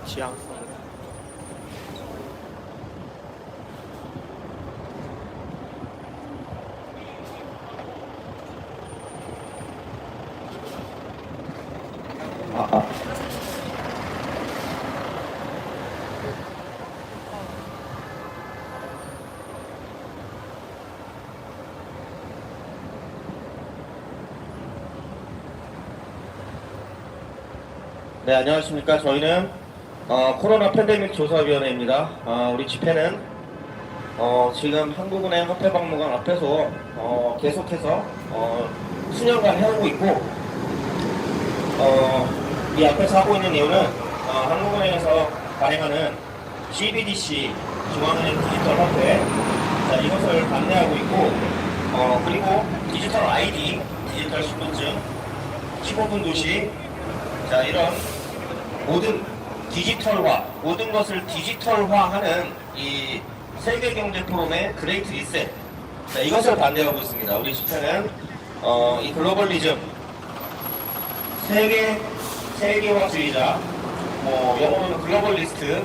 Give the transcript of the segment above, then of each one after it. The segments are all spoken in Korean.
지향성. 네, 안녕하십니까. 저희는 코로나 팬데믹 조사위원회입니다. 우리 집회는 지금 한국은행 화폐박물관 앞에서 계속해서 수년간 해오고 있고, 이 앞에서 하고 있는 이유는 한국은행에서 발행하는 CBDC 중앙은행 디지털 화폐, 자, 이것을 반대하고 있고, 그리고 디지털 ID, 디지털 신분증, 15분 도시, 자, 이런 모든 디지털화, 모든 것을 디지털화하는 이 세계경제 포럼의 그레이트 리셋, 자, 이것을 반대하고 있습니다. 우리 집회는 이 글로벌리즘, 세계화주의자, 영어로는 글로벌리스트,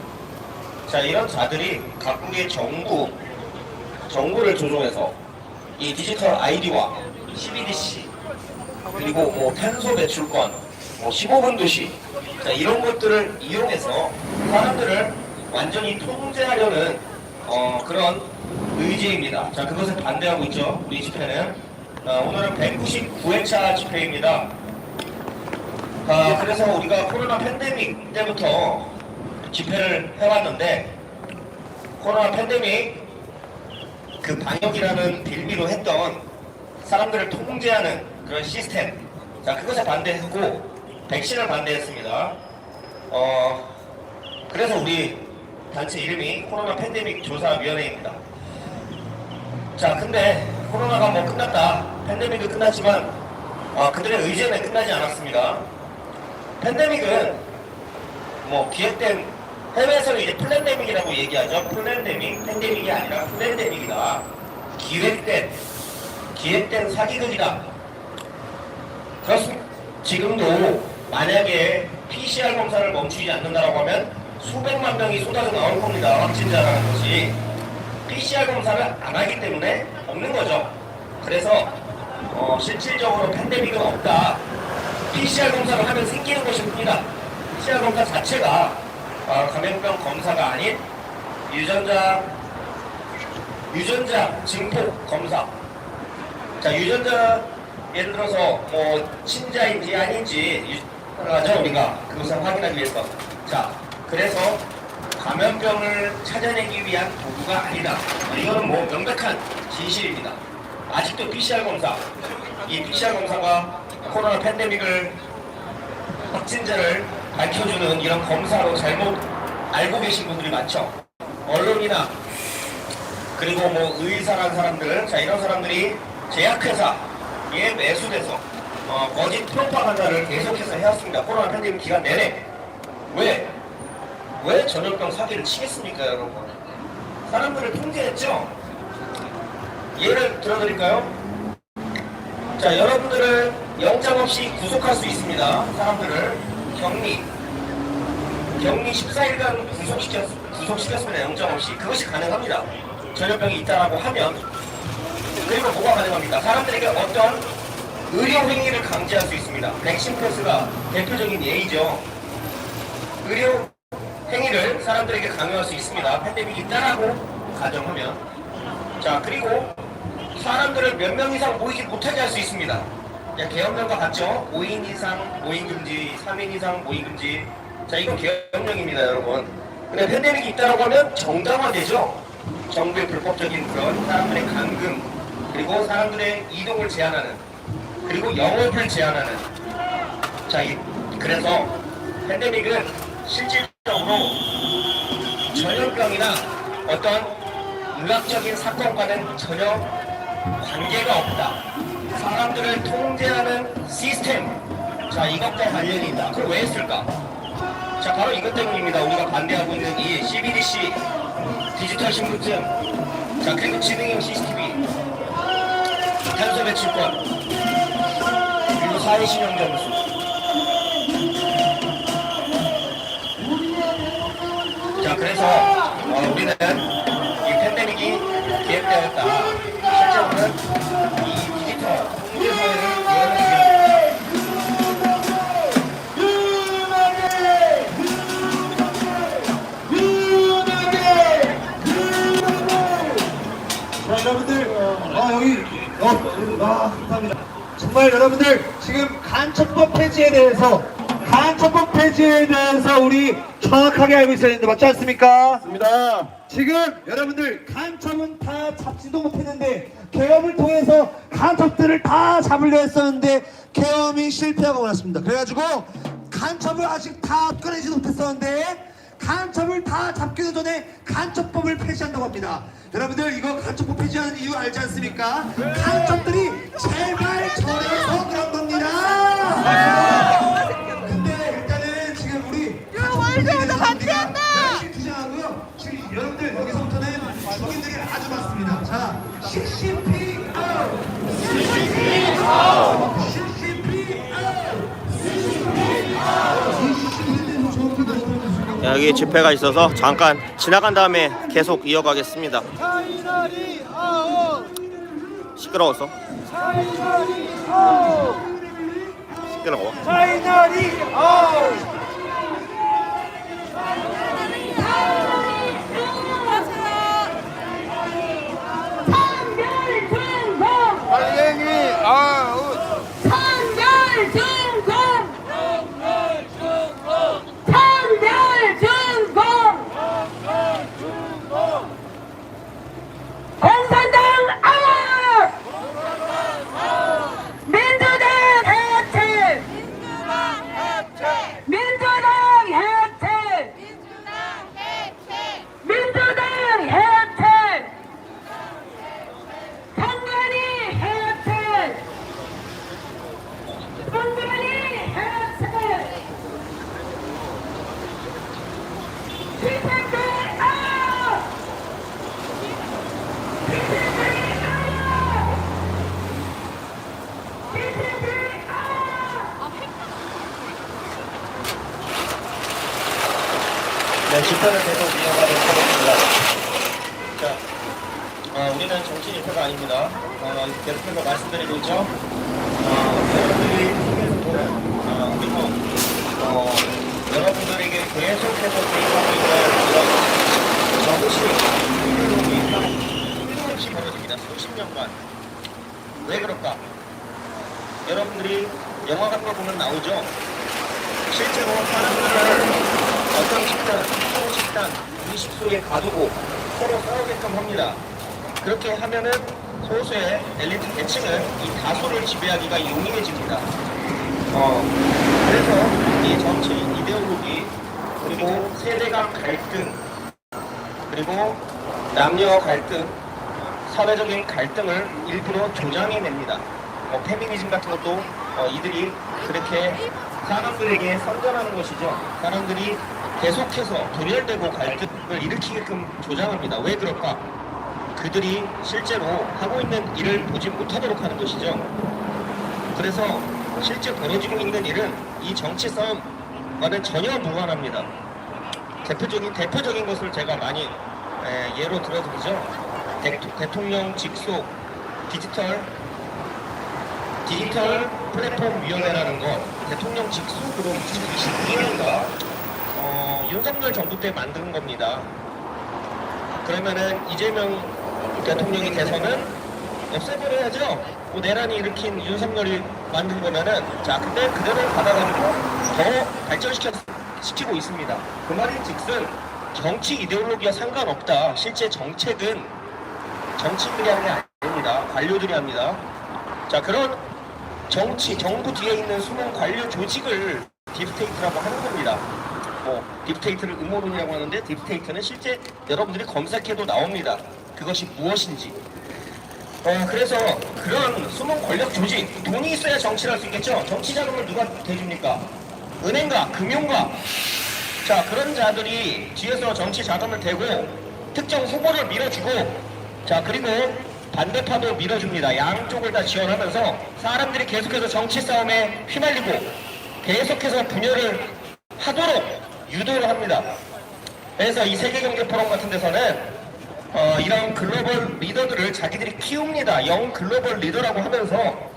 자, 이런 자들이 각국의 정부를 조종해서 이 디지털 아이디와 CBDC, 그리고 탄소 배출권, 15분 도시, 자, 이런 것들을 이용해서 사람들을 완전히 통제하려는 그런 의지입니다. 자, 그것을 반대하고 있죠. 우리 집회는 오늘은 199회차 집회입니다. 그래서 우리가 코로나 팬데믹 때부터 집회를 해왔는데, 코로나 팬데믹 그 방역이라는 빌미로 했던 사람들을 통제하는 그런 시스템, 자, 그것에 반대했고 백신을 반대했습니다. 그래서 우리 단체 이름이 코로나 팬데믹 조사위원회입니다. 자, 근데 코로나가 끝났다, 팬데믹은 끝났지만 그들의 의지는 끝나지 않았습니다. 팬데믹은 기획된, 해외에서는 이제 플랜데믹이라고 얘기하죠. 플랜데믹, 팬데믹이 아니라 플랜데믹이다. 기획된 사기극이다. 그렇습니다. 지금도 만약에 PCR 검사를 멈추지 않는다라고 하면 수백만 명이 쏟아져 나올 겁니다. 확진자라는 것이. PCR 검사를 안 하기 때문에 없는 거죠. 그래서 실질적으로 팬데믹은 없다. PCR 검사를 하면 생기는 것일 뿐이다. PCR 검사 자체가 감염병 검사가 아닌 유전자 증폭 검사. 자, 유전자 예를 들어서 친자인지 아닌지 하죠, 우리가 그것을 확인하기 위해서. 자, 그래서 감염병을 찾아내기 위한 도구가 아니다. 이거는 명백한 진실입니다. 아직도 PCR 검사, 이 PCR 검사가 코로나 팬데믹을, 확진자를 밝혀주는 이런 검사로 잘못 알고 계신 분들이 많죠. 언론이나 그리고 의사라는 사람들, 자, 이런 사람들이 제약회사에 매수돼서 거짓 프로파간다를 계속해서 해왔습니다. 코로나 팬데믹 기간 내내. 왜 전염병 사기를 치겠습니까, 여러분? 사람들을 통제했죠? 예를 들어드릴까요? 자, 여러분들을 영장 없이 구속할 수 있습니다. 사람들을 격리 14일간 구속시켰습니다. 영장 없이. 그것이 가능합니다. 전염병이 있다라고 하면. 그리고 뭐가 가능합니까? 사람들에게 어떤 의료 행위를 강제할 수 있습니다. 백신 패스가 대표적인 예이죠. 의료 행위를 사람들에게 강요할 수 있습니다. 팬데믹이 있다라고 가정하면. 자, 그리고 사람들을 몇 명 이상 모이지 못하게 할 수 있습니다. 계엄령과 같죠? 5인 이상 모임 금지, 3인 이상 모임 금지. 자, 이건 계엄령입니다, 여러분. 근데 팬데믹이 있다라고 하면 정당화되죠. 정부의 불법적인 그런 사람들의 감금, 그리고 사람들의 이동을 제한하는, 그리고 영업을 제한하는. 자, 그래서 팬데믹은 실질적으로 전염병이나 어떤 의학적인 사건과는 전혀 관계가 없다. 사람들을 통제하는 시스템, 자, 이것과 관련이 있다. 그럼 왜 했을까? 자, 바로 이것 때문입니다. 우리가 반대하고 있는 이 CBDC, 디지털 신분증, 자, 그리고 지능형 CCTV, 탄소 배출권, 그리고 사회신용 점수. 자, 그래서 우리는 이 팬데믹이 기획되었다. 실제로는 이 디지털 통제 사회를 구현할 자, 여러분들, 감사합니다. 정말 여러분들, 지금 간첩법 폐지에 대해서 우리 정확하게 알고 있어야 되는데, 맞지 않습니까? 맞습니다. 지금 여러분들, 간첩은 다 잡지도 못했는데, 계엄을 통해서 간첩들을 다 잡으려 했었는데, 계엄이 실패하고 말았습니다. 그래가지고, 간첩을 아직 다 꺼내지도 못했었는데, 간첩을 다 잡기도 전에 간첩법을 폐지한다고 합니다. 여러분들 이거 간첩법 폐지하는 이유 알지 않습니까? 간첩들이 제발 저래서 그런 겁니다. 근데 일단은 지금 우리 월드부터 같이 한다. 열심히 투쟁하고요. 지금 여러분들 여기서부터는 주민들이 아주 많습니다. 자, CCP out! CCP out! CCP out! 여기 집회가 있어서 잠깐 지나간 다음에 계속 이어가겠습니다. 시끄러워서. 시끄러워. 빨갱이 아웃. 공산당 아웃! 민주당 해체! 민주당 해체! 민주당 해체! 선관위 해체! 선관위 해체! 시민들 아웃! 네, 집회를 계속 이어가도록 하겠습니다. 자, 우리는 정치 집회가 아닙니다. 계속해서 말씀드리고 있죠. 여러분들이 속에서 그리고 여러분들에게 계속해서 대입하고 있는 이런 정치 운동이 끊임없이 벌어집니다. 수십 년간. 왜 그럴까? 여러분들이 영화 같은 거 보면 나오죠. 실제로 사람들은 어떤 식당, 서로 식당, 의식소에 가두고 서로 싸우게끔 합니다. 그렇게 하면은 소수의 엘리트 계층은 이 다수를 지배하기가 용이해집니다. 그래서 이 정치 이데올로기, 그리고 세대 간 갈등, 그리고 남녀 갈등, 사회적인 갈등을 일부러 조장해냅니다. 페미니즘 같은 것도 이들이 그렇게 사람들에게 선전하는 것이죠. 사람들이 계속해서 분열되고 갈등을 일으키게끔 조장합니다. 왜 그럴까? 그들이 실제로 하고 있는 일을 보지 못하도록 하는 것이죠. 그래서 실제 벌어지고 있는 일은 이 정치 싸움과는 전혀 무관합니다. 대표적인 것을 제가 많이 예로 들어드리죠. 대통령 직속 디지털 플랫폼 위원회라는 것, 대통령 직속으로 2022년인가 윤석열 정부 때 만든 겁니다. 그러면은 이재명 대통령이 돼서는 없애버려야죠. 내란이 일으킨 윤석열이 만든 거면은, 자, 근데 그대로 받아가지고 더 발전시키고 있습니다. 그 말인즉슨 정치 이데올로기와 상관없다. 실제 정책은 정치인들이 하는 게 아닙니다. 관료들이 합니다. 자, 그런 정부 뒤에 있는 숨은 관료 조직을 딥스테이트라고 하는 겁니다. 딥스테이트를 음모론이라고 하는데, 딥스테이트는 실제 여러분들이 검색해도 나옵니다. 그것이 무엇인지. 그래서 그런 숨은 권력 조직, 돈이 있어야 정치를 할 수 있겠죠. 정치 자금을 누가 대줍니까? 은행가, 금융가. 자, 그런 자들이 뒤에서 정치 자금을 대고 특정 후보를 밀어주고, 자, 그리고 반대파도 밀어줍니다. 양쪽을 다 지원하면서 사람들이 계속해서 정치 싸움에 휘말리고 계속해서 분열을 하도록 유도를 합니다. 그래서 이 세계경제 포럼 같은 데서는 이런 글로벌 리더들을 자기들이 키웁니다. 영 글로벌 리더라고 하면서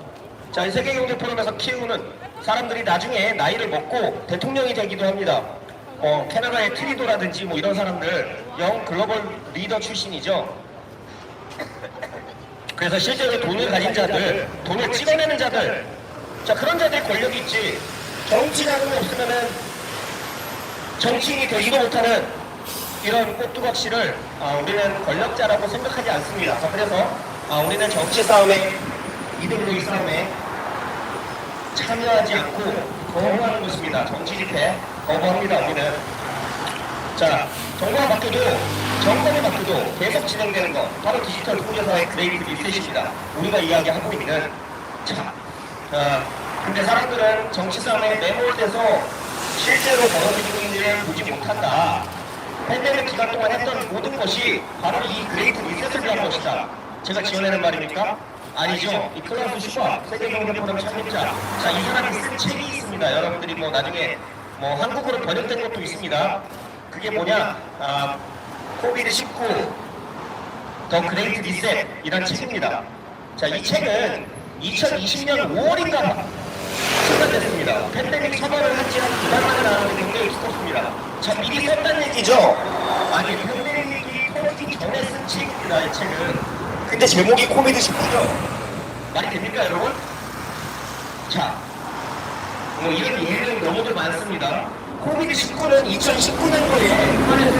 자, 이 세계경제 포럼에서 키우는 사람들이 나중에 나이를 먹고 대통령이 되기도 합니다. 캐나다의 트리도라든지 뭐 이런 사람들 영 글로벌 리더 출신이죠. 그래서 실제로 돈을 가진 자들, 돈을 찍어내는 자들, 자, 그런 자들이 권력이 있지. 정치 자금이 없으면은 정치인이 되지도 못하는 이런 꼭두각시를 우리는 권력자라고 생각하지 않습니다. 자, 그래서 우리는 정치 싸움에, 이데올로기 싸움에 참여하지 않고 거부하는 것입니다. 정치 집회 거부합니다. 우리는. 자, 정부가 바뀌어도 정권이 바뀌어도 계속 진행되는 것 바로 디지털 통제사의 그레이트 리셋입니다. 우리가 이야기하고 있는. 자, 근데 사람들은 정치 싸움에 매몰돼서 실제로 벌어지는 일을 보지 못한다. 팬데믹 기간 동안 했던 모든 것이 바로 이 그레이트 리셋을 위한 것이다. 제가 지어내는 말입니까? 아니죠. 이 클라우스 슈밥 세계경제포럼 창립자. 자, 이 사람이 쓴 책이 있습니다. 여러분들이 뭐 나중에 뭐 한국어로 번역된 것도 있습니다. 그게 뭐냐? 코비드19 더 그레이트 리셋 이란 책입니다. 자, 이 책은 2020년 5월인가 출간됐습니다. 팬데믹 처벌을 한지 한 2달 만에 나왔는데 굉장히 두껍습니다. 자, 미리 썼다는 얘기죠? 아니, 팬데믹이 터지기 전에 쓴 책입니다, 이 책은. 근데 제목이 코비드19죠? 말이 됩니까, 여러분? 자, 뭐 이런 예는 너무들 많습니다. 코비드19는 2019년도에 북한에서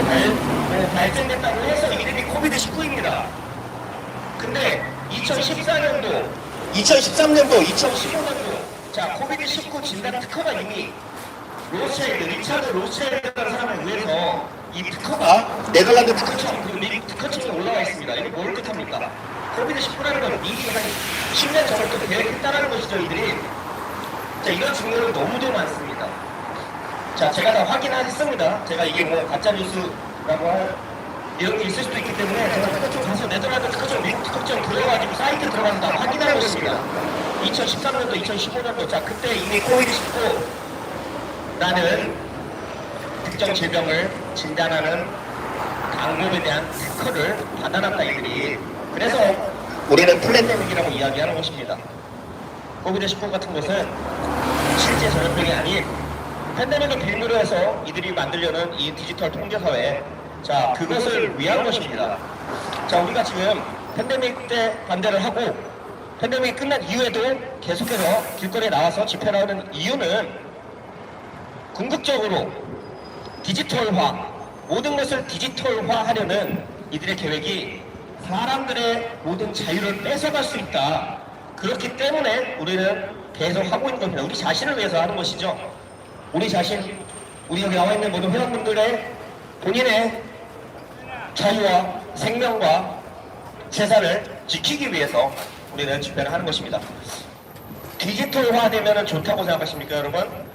발전됐다고 해서 이름이 코비드19입니다. 근데 2014년도, 2013년도, 2015년도 자, 코비드19 진단 특허가 이미 리차드 로스차일드라는 사람에 의해서 이 특허가 네덜란드 특허청, 그리고 미국 특허청에 올라와 있습니다. 이게 뭘 뜻합니까? 코비드19라는 건 미리 한 10년 전부터 계획했다는 것이죠, 이들이. 자, 이런 증거는 너무도 많습니다. 자, 제가 다 확인했습니다. 제가 이게 뭐 가짜뉴스라고 할 이런 게 있을 수도 있기 때문에 제가 특허청 가서 네덜란드 특허청, 미국 특허청 들어가지고 사이트 들어가서 다 확인하고 있습니다. 2013년도, 2015년도. 자, 그때 이미 코비드19라는 특정 질병을 진단하는 방법에 대한 특허를 받아놨다, 이들이. 그래서 우리는 플랜데믹이라고 이야기하는 것입니다. 코비드19 같은 것은 실제 전염병이 아닌 팬데믹을 빌미로 해서 이들이 만들려는 이 디지털 통제사회, 자, 그것을 위한 것입니다. 자, 우리가 지금 팬데믹 때 반대를 하고 팬데믹이 끝난 이후에도 계속해서 길거리에 나와서 집회를 하는 이유는 궁극적으로 디지털화, 모든 것을 디지털화하려는 이들의 계획이 사람들의 모든 자유를 뺏어갈 수 있다. 그렇기 때문에 우리는 계속 하고 있는 겁니다. 우리 자신을 위해서 하는 것이죠. 우리 자신, 우리 여기 나와 있는 모든 회원분들의 본인의 자유와 생명과 재산을 지키기 위해서 우리는 집회를 하는 것입니다. 디지털화되면 좋다고 생각하십니까, 여러분?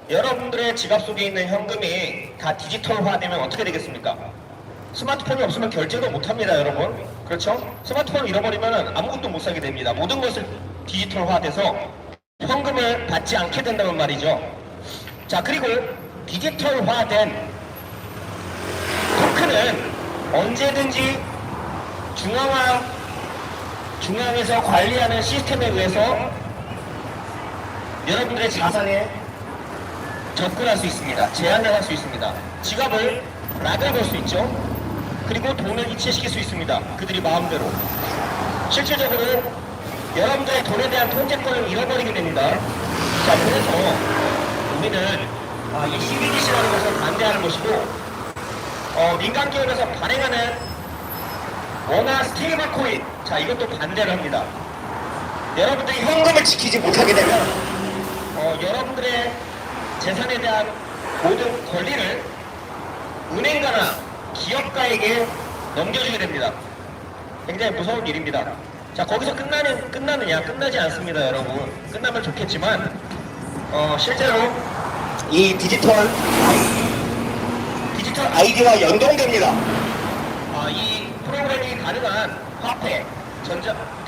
여러분들의 지갑 속에 있는 현금이 다 디지털화되면 어떻게 되겠습니까? 스마트폰이 없으면 결제도 못합니다, 여러분. 그렇죠? 스마트폰을 잃어버리면 아무것도 못 사게 됩니다. 모든 것을 디지털화돼서 현금을 받지 않게 된다는 말이죠. 자, 그리고 디지털화된 토큰은 언제든지 중앙에서 관리하는 시스템에 의해서 여러분들의 자산에 접근할 수 있습니다. 제한을 할 수 있습니다. 지갑을 락을 걸 수 있죠. 그리고 돈을 이체시킬 수 있습니다. 그들이 마음대로. 실질적으로 여러분들의 돈에 대한 통제권을 잃어버리게 됩니다. 자, 그래서 우리는 이 CBDC라는 것을 반대하는 것이고, 민간 기업에서 발행하는 원화 스테이블 코인, 자, 이것도 반대를 합니다. 여러분들이 현금을 지키지 못하게 되면 여러분들의 재산에 대한 모든 권리를 은행가나 기업가에게 넘겨주게 됩니다. 굉장히 무서운 일입니다. 자, 거기서 끝나느냐? 끝나지 않습니다, 여러분. 끝나면 좋겠지만 실제로 이 디지털 아이디와 연동됩니다. 이 프로그램이 가능한 화폐,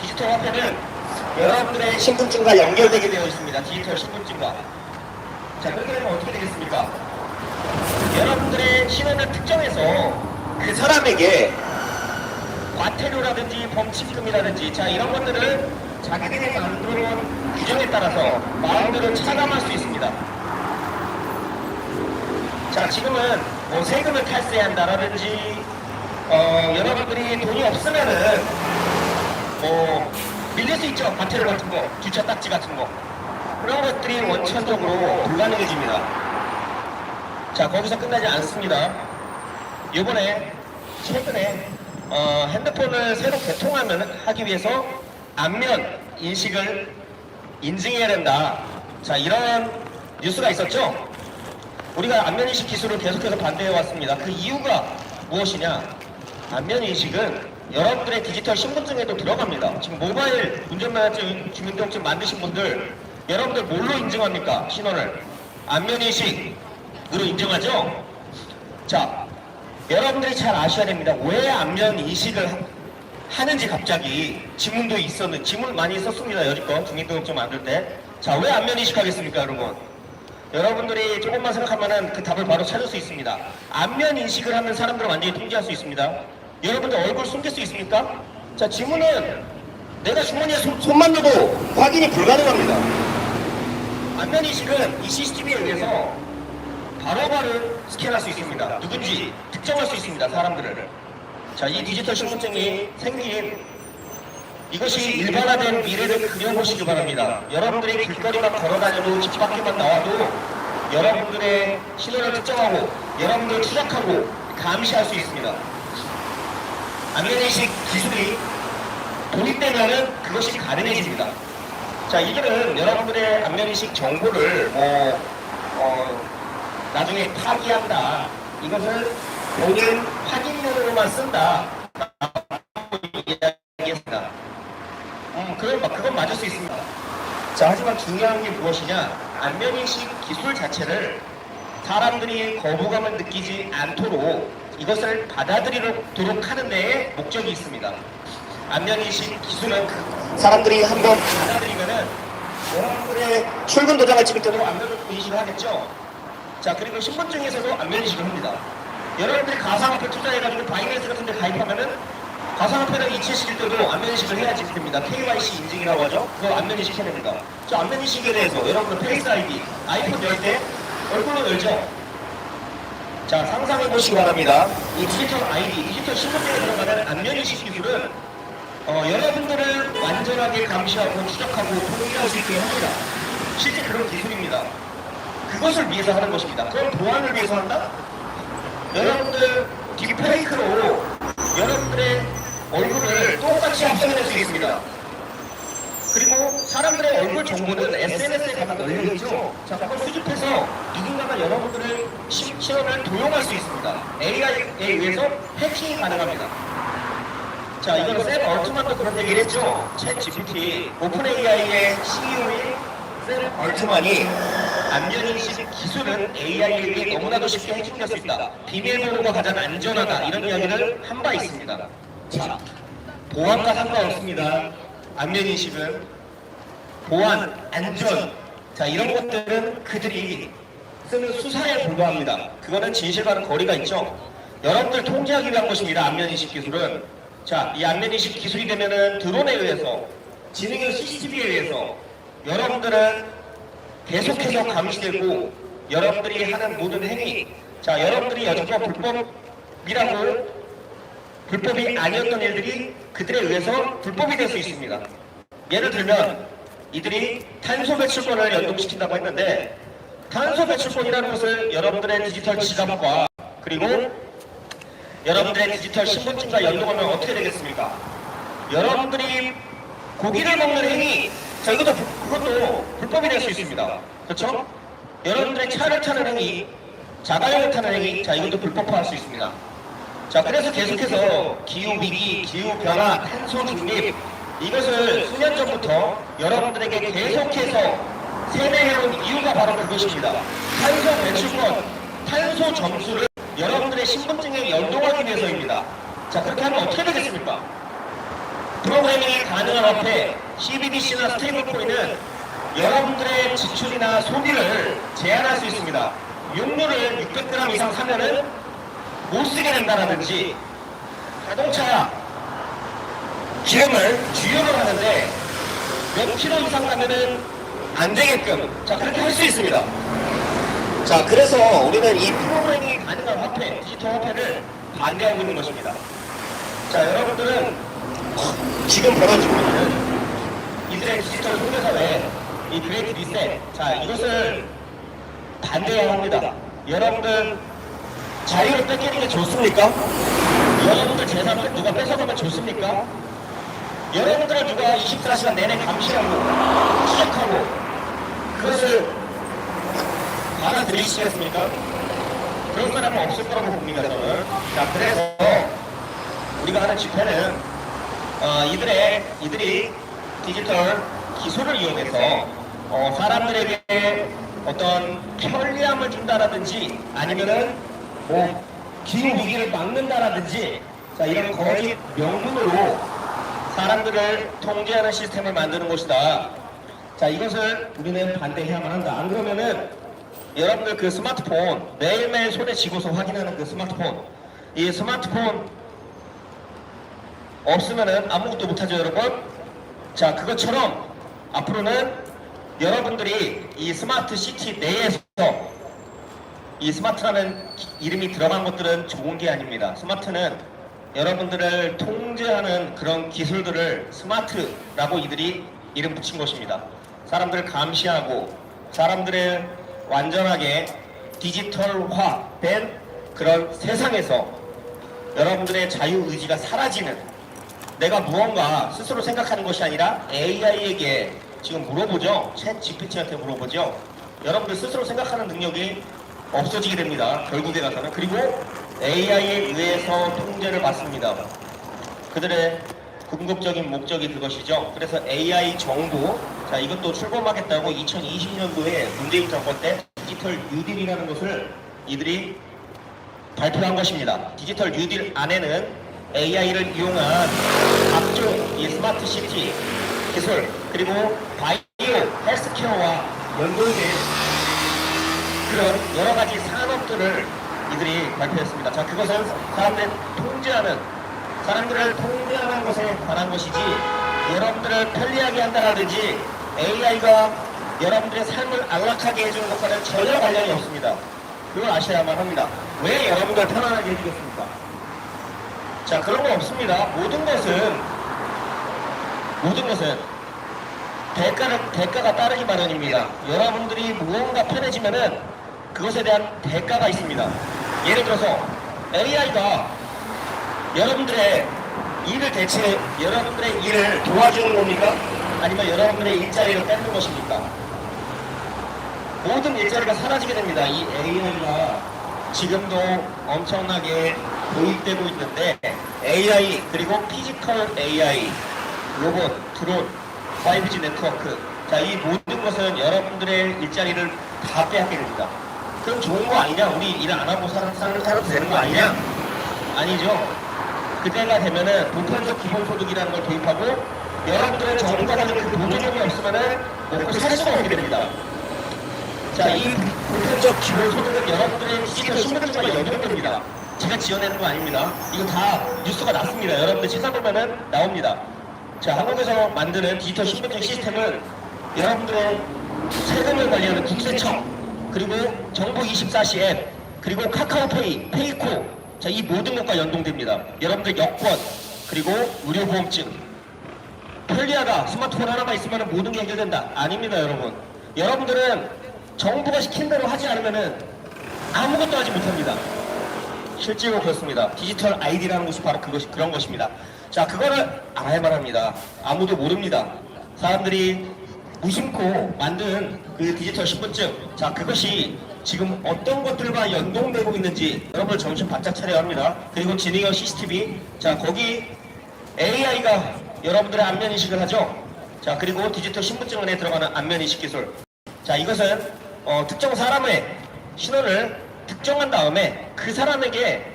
디지털 화폐는 여러분들의 신분증과 연결되게 되어 있습니다. 디지털 신분증과. 자, 그렇게 되면 어떻게 되겠습니까? 여러분들의 신원을 특정해서 그 사람에게 과태료라든지 범칙금이라든지 자 이런 것들을 자기들이 만들어놓은 규정에 따라서 마음대로 차감할 수 있습니다. 자 지금은 뭐 세금을 탈세한다라든지 여러분들이 돈이 없으면은 뭐 밀릴 수 있죠. 과태료 같은 거, 주차 딱지 같은 거 그런 것들이 원천적으로 불가능해집니다. 자 거기서 끝나지 않습니다. 이번에 최근에 핸드폰을 새로 개통하기 위해서 안면 인식을 인증해야 된다. 자 이런 뉴스가 있었죠. 우리가 안면 인식 기술을 계속해서 반대해 왔습니다. 그 이유가 무엇이냐? 안면 인식은 여러분들의 디지털 신분증에도 들어갑니다. 지금 모바일 운전면허증, 주민등록증 만드신 분들 여러분들 뭘로 인증합니까? 신원을 안면 인식으로 인증하죠. 자 여러분들이 잘 아셔야 됩니다. 왜 안면 인식을 하는지 갑자기 지문도 있었는데 지문 많이 썼습니다. 여지껏 주민등록증 만들 때. 자 왜 안면 인식하겠습니까 여러분? 여러분들이 조금만 생각하면 그 답을 바로 찾을 수 있습니다. 안면 인식을 하면 사람들을 완전히 통제할 수 있습니다. 여러분들 얼굴 숨길 수 있습니까? 자 지문은 내가 주머니에 손만 넣어도 확인이 불가능합니다. 안면 인식은 이 CCTV에 의해서 바로바로 스캔할 수 있습니다. 누군지 특정할 수 있습니다. 사람들을. 자, 이 디지털 신분증이 생긴 이것이 일반화된 미래를 그려보시기 바랍니다. 여러분들이 길거리만 걸어다녀도 집 밖에만 나와도 여러분들의 신원을 특정하고 여러분들을 추적하고 감시할 수 있습니다. 안면인식 기술이 도입되면은 그것이 가능해집니다. 자, 이거는 여러분들의 안면인식 정보를 나중에 파기한다. 이것을 본인 확인용으로만 쓴다. 이야기했습니다. 그건 맞을 수 있습니다. 자, 하지만 중요한 게 무엇이냐? 안면인식 기술 자체를 사람들이 거부감을 느끼지 않도록 이것을 받아들이도록 하는 데에 목적이 있습니다. 안면인식 기술은 사람들이 한번 받아들이면은 여러분들의 출근 도장을 찍을 때도 안면 인식을 하겠죠. 자, 그리고 신분증에서도 안면 인식을 합니다. 여러분들이 가상화폐 투자해가지고 바이낸스 같은 데 가입하면은 가상화폐를 이체시킬 때도 안면 인식을 해야지 됩니다. KYC 인증이라고 하죠. 그거 안면 인식해야 됩니다. 저 안면 인식에 대해서 여러분들 페이스 아이디, 아이폰 열 때 얼굴로 열죠. 자, 상상해 보시기 바랍니다. 이 디지털 아이디, 디지털 신분증에 들어가는 안면 인식 기술은 여러분들을 완전하게 감시하고 추적하고 통제할 수 있게 합니다. 실제 그런 기술입니다. 그것을 위해서 하는 것입니다. 그럼 보안을 위해서 한다? 여러분들 딥페이크로 여러분들의 얼굴을 똑같이 합성해낼 수 있습니다. 그리고 사람들의 얼굴 정보는 SNS에 가다 널려있죠. 자, 그걸 수집해서 누군가가 여러분들의 신원을 도용할 수 있습니다. AI에 의해서 해킹이 가능합니다. 자, 이거는 샘 얼트만도 그런 얘기를 했죠. 챗 GPT, 오픈 AI의 CEO인 샘 얼트만이 안면인식 기술은 AI에 의해 너무나도 쉽게 해킹될 수 있다. 비밀번호가 가장 안전하다. 이런 이야기를 한 바 있습니다. 자, 보안과 상관없습니다. 안면인식은 보안, 안전, 자 이런 것들은 그들이 쓰는 수사에 불과합니다. 그거는 진실과는 거리가 있죠. 여러분들 통제하기 위한 것입니다. 안면인식 기술은. 자, 이 안면인식 기술이 되면은 드론에 의해서 지능형 CCTV에 의해서 여러분들은 계속해서 감시되고 여러분들이 하는 모든 행위, 자 여러분들이 여지껏 불법이 아니었던 일들이 그들에 의해서 불법이 될 수 있습니다. 예를 들면 이들이 탄소 배출권을 연동시킨다고 했는데 탄소 배출권이라는 것을 여러분들의 디지털 지갑과 그리고 여러분들의 디지털 신분증과 연동하면 어떻게 되겠습니까? 여러분들이 고기를 먹는 행위, 자 그것도 불법이 될 수 있습니다. 그렇죠? 여러분들의 차를 타는 행위, 자가용을 타는 행위, 자 이것도 불법화할 수 있습니다. 자 그래서 계속해서 기후위기, 기후변화, 탄소 중립 이것을 수년 전부터 여러분들에게 계속해서 세뇌해온 이유가 바로 그것입니다. 탄소 배출권, 탄소 점수를 여러분들의 신분증에 연동하기 위해서입니다. 자 그렇게 하면 어떻게 되겠습니까? 프로그래밍이 가능한 앞에 CBDC나 스테이블코인은 여러분들의 지출이나 소비를 제한할 수 있습니다. 육류를 600g 이상 사면은 못 쓰게 된다라든지, 자동차 기름을 주유를 하는데 몇 킬로 이상 가면은 안 되게끔, 자, 그렇게 할 수 있습니다. 자, 그래서 우리는 이 프로그래밍이 가능한 화폐, 디지털 화폐를 반대하고 있는 것입니다. 자, 여러분들은 지금 벌어지고 있는 이들의 디지털 통계사회, 이 그레이트 리셋, 자, 이것을 반대해야 합니다. 여러분들 자유를 뺏기는 게 좋습니까? 여러분들 재산을 누가 뺏어가면 좋습니까? 여러분들을 누가 24시간 내내 감시하고 추적하고 그것을 받아들이시겠습니까? 그런 사람은 없을 거라고 봅니다, 저는. 자, 그래서 우리가 하는 집회는 이들이 디지털 기술을 이용해서 사람들에게 어떤 편리함을 준다라든지 아니면은 뭐 기후 위기를 막는다라든지, 자, 이런 거짓 명분으로 사람들을 통제하는 시스템을 만드는 것이다. 자, 이것을 우리는 반대해야만 한다. 안 그러면은 여러분들 그 스마트폰 매일매일 손에 쥐고서 확인하는 그 스마트폰, 이 스마트폰 없으면은 아무것도 못하죠, 여러분. 자, 그것처럼 앞으로는 여러분들이 이 스마트 시티 내에서, 이 스마트라는 이름이 들어간 것들은 좋은 게 아닙니다. 스마트는 여러분들을 통제하는 그런 기술들을 스마트라고 이들이 이름 붙인 것입니다. 사람들을 감시하고 사람들을 완전하게 디지털화된 그런 세상에서 여러분들의 자유의지가 사라지는, 내가 무언가 스스로 생각하는 것이 아니라 AI에게 지금 물어보죠. 챗 GPT한테 물어보죠. 여러분들 스스로 생각하는 능력이 없어지게 됩니다. 결국에 가서는. 그리고 AI에 의해서 통제를 받습니다. 그들의 궁극적인 목적이 그것이죠. 그래서 AI 정부, 자, 이것도 출범하겠다고 2020년도에 문재인 정권 때 디지털 뉴딜이라는 것을 이들이 발표한 것입니다. 디지털 뉴딜 안에는 AI를 이용한 각종 이 스마트 시티 기술, 그리고 바이오 헬스케어와 연동된 그런 여러 가지 산업들을 이들이 발표했습니다. 자, 그것은 사람들을 통제하는 것에 관한 것이지, 여러분들을 편리하게 한다라든지 AI가 여러분들의 삶을 안락하게 해주는 것과는 전혀 관련이 없습니다. 그걸 아셔야만 합니다. 왜 여러분들 편안하게 해주겠습니까? 자, 그런 거 없습니다. 모든 것은 대가가 따르기 마련입니다. 여러분들이 무언가 편해지면은 그것에 대한 대가가 있습니다. 예를 들어서 AI가 여러분들의 일을 도와주는 겁니까? 아니면 여러분들의 일자리를 뺏는 것입니까? 모든 일자리가 사라지게 됩니다. 이 AI가 지금도 엄청나게 도입되고 있는데, AI 그리고 피지컬 AI, 로봇, 드론, 5G 네트워크, 자, 이 모든 것은 여러분들의 일자리를 다 빼앗게 됩니다. 그럼 좋은 거 아니냐? 우리 일 안 하고 살아도 되는 거 아니냐? 아니죠. 그때가 되면은 보편적 기본소득이라는 걸 도입하고 여러분들의 정부가 가지고 그 보조금이 없으면은 먹고 살 수가 없게 됩니다. 자, 이 보편적 기본소득은 여러분들의 디지털 신분증과 연결됩니다. 제가 지어내는 거 아닙니다. 이거 다 뉴스가 났습니다. 여러분들 찾아보면은 나옵니다. 자, 한국에서 만드는 디지털 신분증 시스템은 여러분들의 세금을 관리하는 국세청, 그리고 정부24시 앱, 그리고 카카오페이, 페이코, 자, 이 모든 것과 연동됩니다. 여러분들 여권, 그리고 의료보험증, 편리하다, 스마트폰 하나만 있으면 모든 게 해결된다. 아닙니다, 여러분. 여러분들은 정부가 시킨 대로 하지 않으면 아무것도 하지 못합니다. 실제로 그렇습니다. 디지털 아이디라는 것이 바로 그런 것입니다. 자, 그거를 알아야만 합니다. 아무도 모릅니다. 사람들이 무심코 만든 그 디지털 신분증, 자, 그것이 지금 어떤 것들과 연동되고 있는지 여러분 정신 바짝 차려야 합니다. 그리고 지니어 CCTV, 자, 거기 AI가 여러분들의 안면인식을 하죠. 자, 그리고 디지털 신분증 안에 들어가는 안면인식 기술, 자, 이것은 특정 사람의 신원을 특정한 다음에 그 사람에게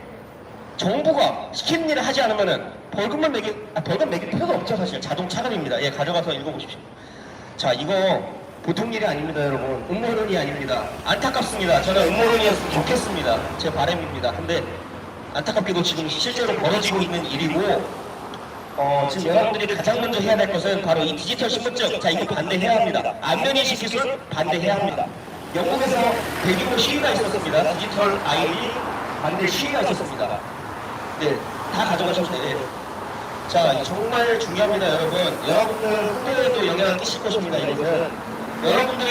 정부가 시키는 일을 하지 않으면은 벌금 매길 필요도 없죠. 사실 자동 차감입니다. 예, 가져가서 읽어보십시오. 자, 이거 보통 일이 아닙니다, 여러분. 음모론이 아닙니다. 안타깝습니다. 저는 음모론이었으면 좋겠습니다. 제 바람입니다. 근데 안타깝게도 지금 실제로 벌어지고 있는 일이고, 지금 여러분들이 가장 먼저 해야 될 것은 바로 이 디지털 신분증. 자, 이거 반대해야 합니다. 안면인식 기술 반대해야 합니다. 영국에서 대규모 시위가 있었습니다. 디지털 아이디 반대 시위가 있었습니다. 네, 다 가져가셨어요. 네. 자, 정말 중요합니다, 여러분. 여러분들 후대에도 영향을 끼칠 것입니다, 이것은. 여러분들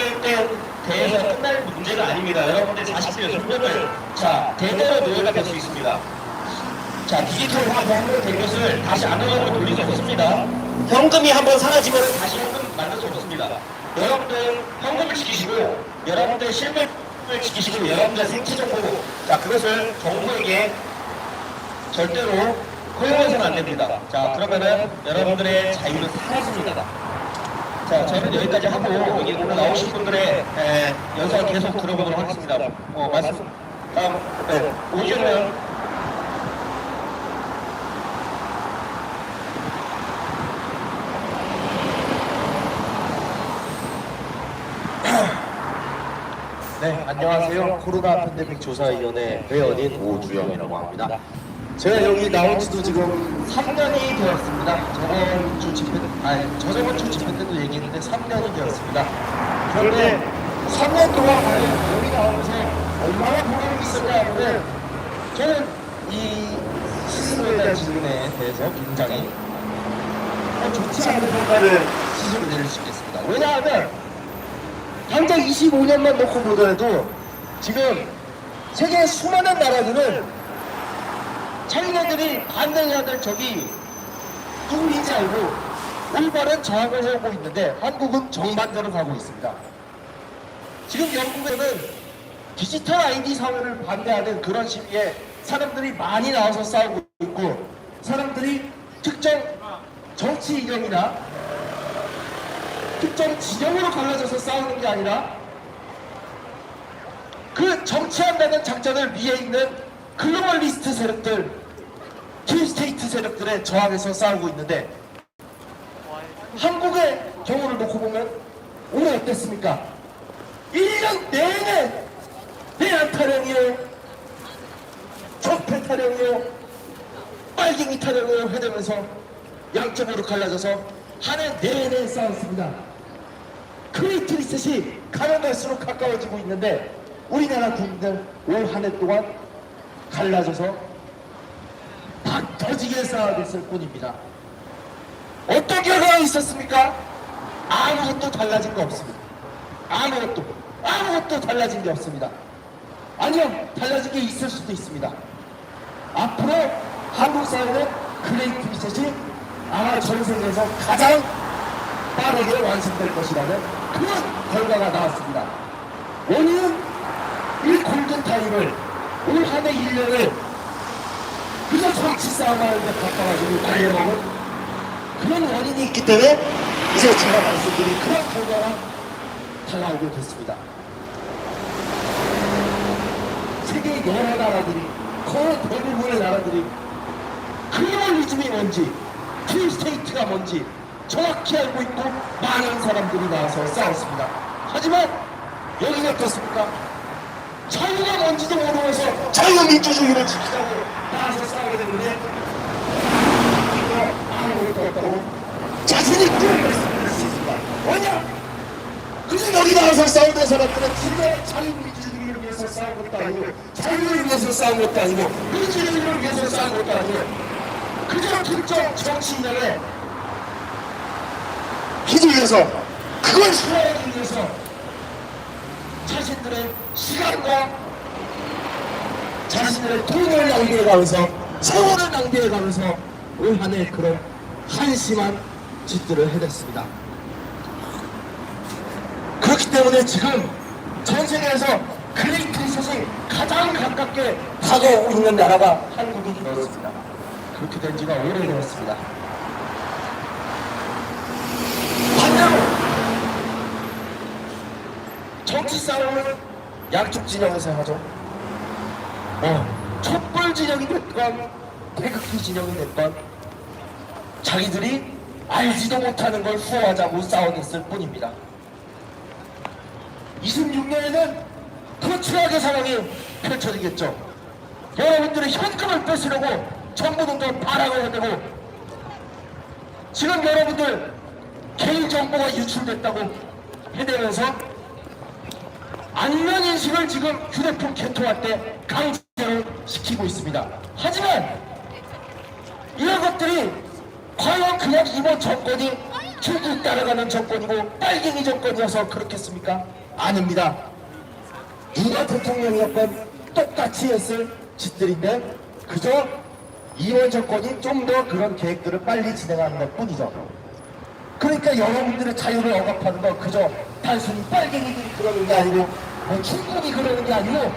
대해서 끝날 문제가 아닙니다. 여러분들 40대 여성분들, 자, 대대로 노예가 될 수 있습니다. 자, 디지털화가 한번 된 것을 다시 아날로그로 돌릴 수 없습니다. 현금이 한번 사라지면 다시 현금 만들 수 없습니다. 여러분들 현금을 지키시고, 여러분들 실물을 지키시고, 여러분들 생체 정보, 자, 그것을 정부에게 절대로 허용해서는 안 됩니다. 자, 그러면은 여러분들의 자유는 사라집니다. 자, 저는 여기까지 하고 여기 오늘 나오신 분들의 영상 계속 들어보도록 하겠습니다. 말씀 다음 오시면 네, 안녕하세요. 코로나 팬데믹 조사위원회 회원인 오주영이라고 합니다. 제가 여기 나온 지도 지금 3년이 되었습니다. 저저번 주 집회 때도 얘기했는데 3년이 되었습니다. 그런데 3년 동안 과연 여기 나오면서 얼마나 보람이 있었냐 하면 저는 이 스스로에 대한 질문에 대해서 굉장히 좋지 않은 평가를 스스로 내릴 수 있겠습니다. 왜냐하면 당장 25년만 놓고 보더라도 지금 세계 수많은 나라들은 자기네들이 반대해야 될 적이 누구인지 알고 올바른 저항을 해오고 있는데 한국은 정반대로 가고 있습니다. 지금 영국에는 디지털 아이디 사회를 반대하는 그런 시위에 사람들이 많이 나와서 싸우고 있고 사람들이 특정 정치 이념이나 특정 진영으로 갈라져서 싸우는 게 아니라 그 정치한다는 작전을 위에 있는 글로벌리스트 세력들, 딥스테이트 세력들의 저항에서 싸우고 있는데 한국의 경우를 놓고 보면 올해 어땠습니까? 1년 내내 내란 타령이요, 적폐 타령이요, 빨갱이 타령이요 해대면서 양쪽으로 갈라져서 한 해 내내 싸웠습니다. 크리트 리셋이 가면 갈수록 가까워지고 있는데 우리나라 국민들 올 한 해 동안 갈라져서 다 터지게 싸워댔을 뿐입니다. 어떤 결과가 있었습니까? 아무것도 달라진 거 없습니다. 아무것도 달라진 게 없습니다. 아니요, 달라진 게 있을 수도 있습니다. 앞으로 한국 사회는 그레이트 리셋이 아마 전 세계에서 가장 빠르게 완성될 것이라는 그런 결과가 나왔습니다. 원인은 이 골든타임을 올 한 해 1년을 그저 정치 싸움하는데 바빠가지고 날려먹은 그런 원인이 있기 때문에 이제 제가 말씀드린 그런 결과가 다가오게 됐습니다. 세계 여러 나라들이 거의 대부분의 나라들이 글로벌리즘이 뭔지 딥스테이트가 뭔지 정확히 알고 있고 많은 사람들이 나와서 싸웠습니다. 하지만 여기는 어떻습니까? 자유가 뭔지도 모르면서 자유민주주의를 지키자고 나와서 싸우게 되는데 이거 아무것도 없다고 자신이 꾸며낼 수 있습니다. 왜냐? 그래서 여기 나와서 싸우는 사람들은 진짜 자유민주주의를 위해서 싸운 것도 아니고 자유를 위해서 싸운 것도 아니고 민주주의를 위해서 싸운 것도 아니고 그저 특정 정치 이념에 휘둘려서 그걸 수호하기 위해서 자신들의 시간과 자신들의 돈을 낭비해가면서 세월을 낭비해가면서 올 한 해 그런 한심한 짓들을 해댔습니다. 그렇기 때문에 지금 전 세계에서 그레이트 리셋이 가장 가깝게 다가오고 있는 나라가 한국이 되었습니다. 그렇게 된 지가 오래되었습니다. 반대로 정치 싸움은 양쪽 진영에서 하죠. 촛불 진영이 됐건 태극기 진영이 됐건 자기들이 알지도 못하는 걸 수호하자고 싸워냈을 뿐입니다. 26년에는 더 최악의 상황이 펼쳐지겠죠. 여러분들의 현금을 뺏으려고 정부등도 발악을 해대고 지금 여러분들 개인정보가 유출됐다고 해대면서 안면 인식을 지금 휴대폰 개통할 때 강제로 시키고 있습니다. 하지만 이런 것들이 과연 그냥 이번 정권이 중국 따라가는 정권이고 빨갱이 정권이어서 그렇겠습니까? 아닙니다. 누가 대통령이었건 똑같이 했을 짓들인데 그저 이번 정권이 좀 더 그런 계획들을 빨리 진행하는 것 뿐이죠. 그러니까 여러분들의 자유를 억압하는 건 그저 단순히 빨갱이들이 그러는 게 아니고 뭐 중국이 그러는 게 아니고